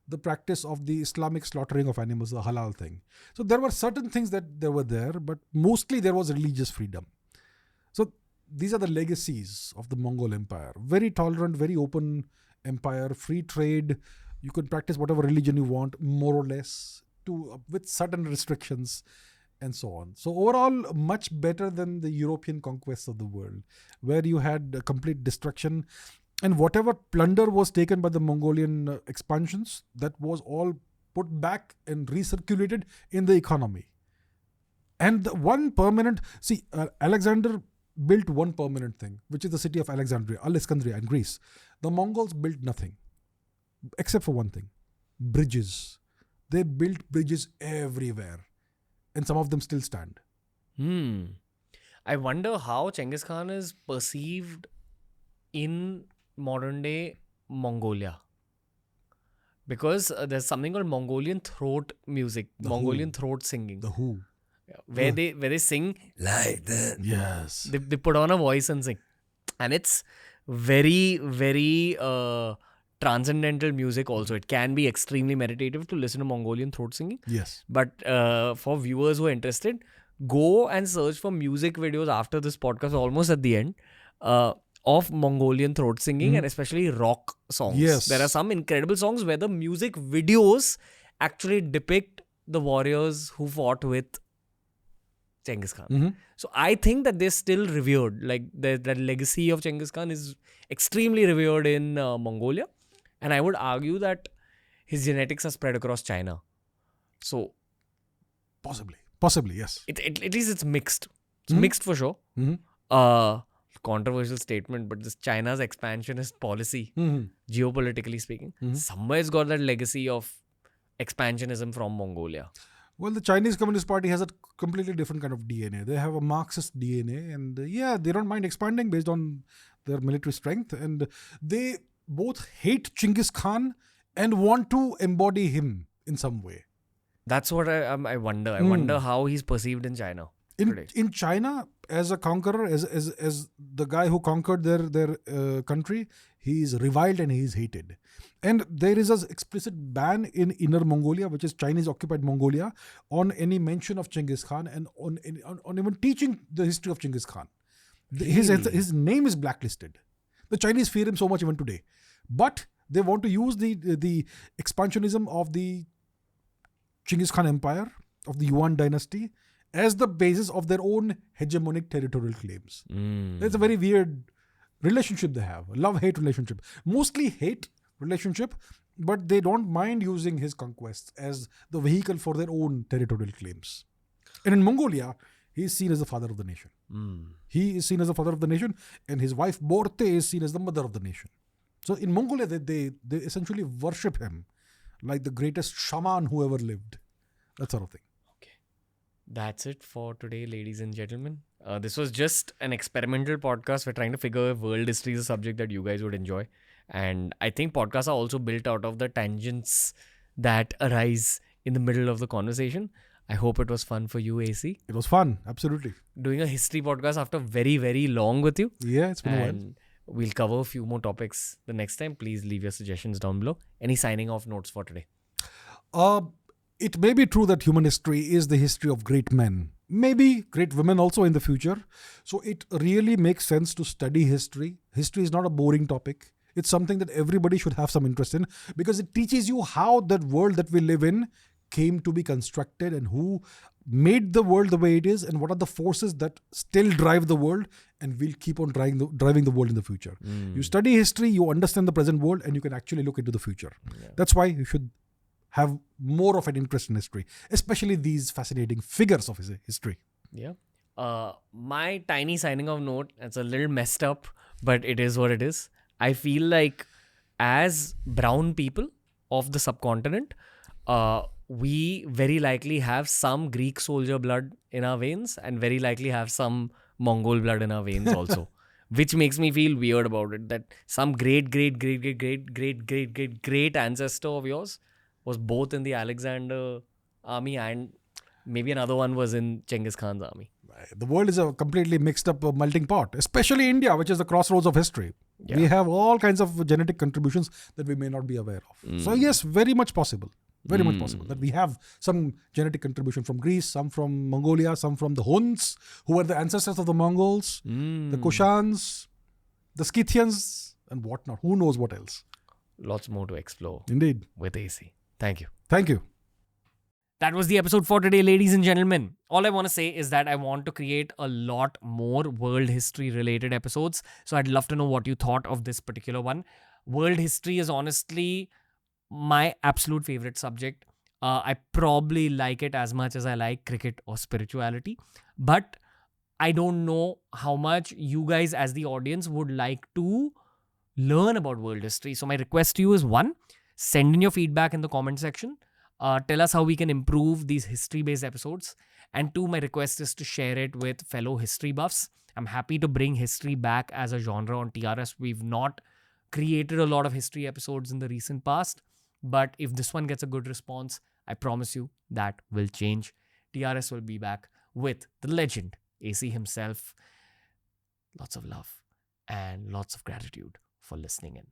the practice of the Islamic slaughtering of animals, the halal thing. So there were certain things that were there, but mostly there was religious freedom. So these are the legacies of the Mongol Empire. Very tolerant, very open empire, free trade. You could practice whatever religion you want, more or less, with certain restrictions, and so on. So overall, much better than the European conquests of the world, where you had a complete destruction. And whatever plunder was taken by the Mongolian expansions, that was all put back and recirculated in the economy. And the one permanent, Alexander built one permanent thing, which is the city of Alexandria in Greece. The Mongols built nothing, except for one thing, bridges. They built bridges everywhere, and some of them still stand. I wonder how Genghis Khan is perceived in modern day Mongolia, because there's something called Mongolian throat music, Mongolian throat singing, The Who, where they sing like that. Yes, they put on a voice and sing, and it's very, very transcendental music. Also, it can be extremely meditative to listen to Mongolian throat singing. Yes, but for viewers who are interested, go and search for music videos after this podcast, almost at the end, of Mongolian throat singing, and especially rock songs. Yes. There are some incredible songs where the music videos actually depict the warriors who fought with Genghis Khan. So I think that they're still revered. Like that legacy of Genghis Khan is extremely revered in Mongolia. And I would argue that his genetics are spread across China. So possibly, yes. At least it's mixed. It's mixed for sure. Controversial statement, but this China's expansionist policy, geopolitically speaking, somewhere's got that legacy of expansionism from Mongolia. Well, the Chinese Communist Party has a completely different kind of DNA. They have a Marxist DNA, and they don't mind expanding based on their military strength. And they both hate Genghis Khan and want to embody him in some way. That's what I wonder. I wonder how he's perceived in China. In China, as a conqueror, as the guy who conquered their country, he is reviled and he is hated. And there is an explicit ban in Inner Mongolia, which is Chinese-occupied Mongolia, on any mention of Genghis Khan and on even teaching the history of Genghis Khan. His name is blacklisted. The Chinese fear him so much even today. But they want to use the expansionism of the Genghis Khan Empire, of the Yuan dynasty, as the basis of their own hegemonic territorial claims. It's a very weird relationship they have, a love-hate relationship. Mostly hate relationship, but they don't mind using his conquests as the vehicle for their own territorial claims. And in Mongolia, he is seen as the father of the nation. He is seen as the father of the nation, and his wife Borte is seen as the mother of the nation. So in Mongolia, they essentially worship him like the greatest shaman who ever lived. That sort of thing. That's it for today, ladies and gentlemen. This was just an experimental podcast. We're trying to figure if world history is a subject that you guys would enjoy. And I think podcasts are also built out of the tangents that arise in the middle of the conversation. I hope it was fun for you, AC. It was fun, absolutely. Doing a history podcast after very, very long with you. Yeah, it's been a while. And we'll cover a few more topics the next time. Please leave your suggestions down below. Any signing off notes for today? It may be true that human history is the history of great men, maybe great women also in the future. So it really makes sense to study history. History is not a boring topic. It's something that everybody should have some interest in, because it teaches you how that world that we live in came to be constructed and who made the world the way it is and what are the forces that still drive the world and will keep on driving the world in the future. You study history, you understand the present world, and you can actually look into the future. That's why you should have more of an interest in history, especially these fascinating figures of history. Yeah. My tiny signing off note, it's a little messed up, but it is what it is. I feel like as brown people of the subcontinent, we very likely have some Greek soldier blood in our veins and very likely have some Mongol blood in our veins also, which makes me feel weird about it, that some great ancestor of yours was both in the Alexander army and maybe another one was in Genghis Khan's army. The world is a completely mixed up melting pot, especially India, which is the crossroads of history. Yeah. We have all kinds of genetic contributions that we may not be aware of. So yes, very much possible. Very much possible that we have some genetic contribution from Greece, some from Mongolia, some from the Huns, who were the ancestors of the Mongols, the Kushans, the Scythians, and whatnot. Who knows what else? Lots more to explore. Indeed. With AC. Thank you. Thank you. That was the episode for today, ladies and gentlemen. All I want to say is that I want to create a lot more world history related episodes. So I'd love to know what you thought of this particular one. World history is honestly my absolute favorite subject. I probably like it as much as I like cricket or spirituality. But I don't know how much you guys as the audience would like to learn about world history. So my request to you is, one, send in your feedback in the comment section. Tell us how we can improve these history-based episodes. And two, my request is to share it with fellow history buffs. I'm happy to bring history back as a genre on TRS. We've not created a lot of history episodes in the recent past. But if this one gets a good response, I promise you that will change. TRS will be back with the legend, AC himself. Lots of love and lots of gratitude for listening in.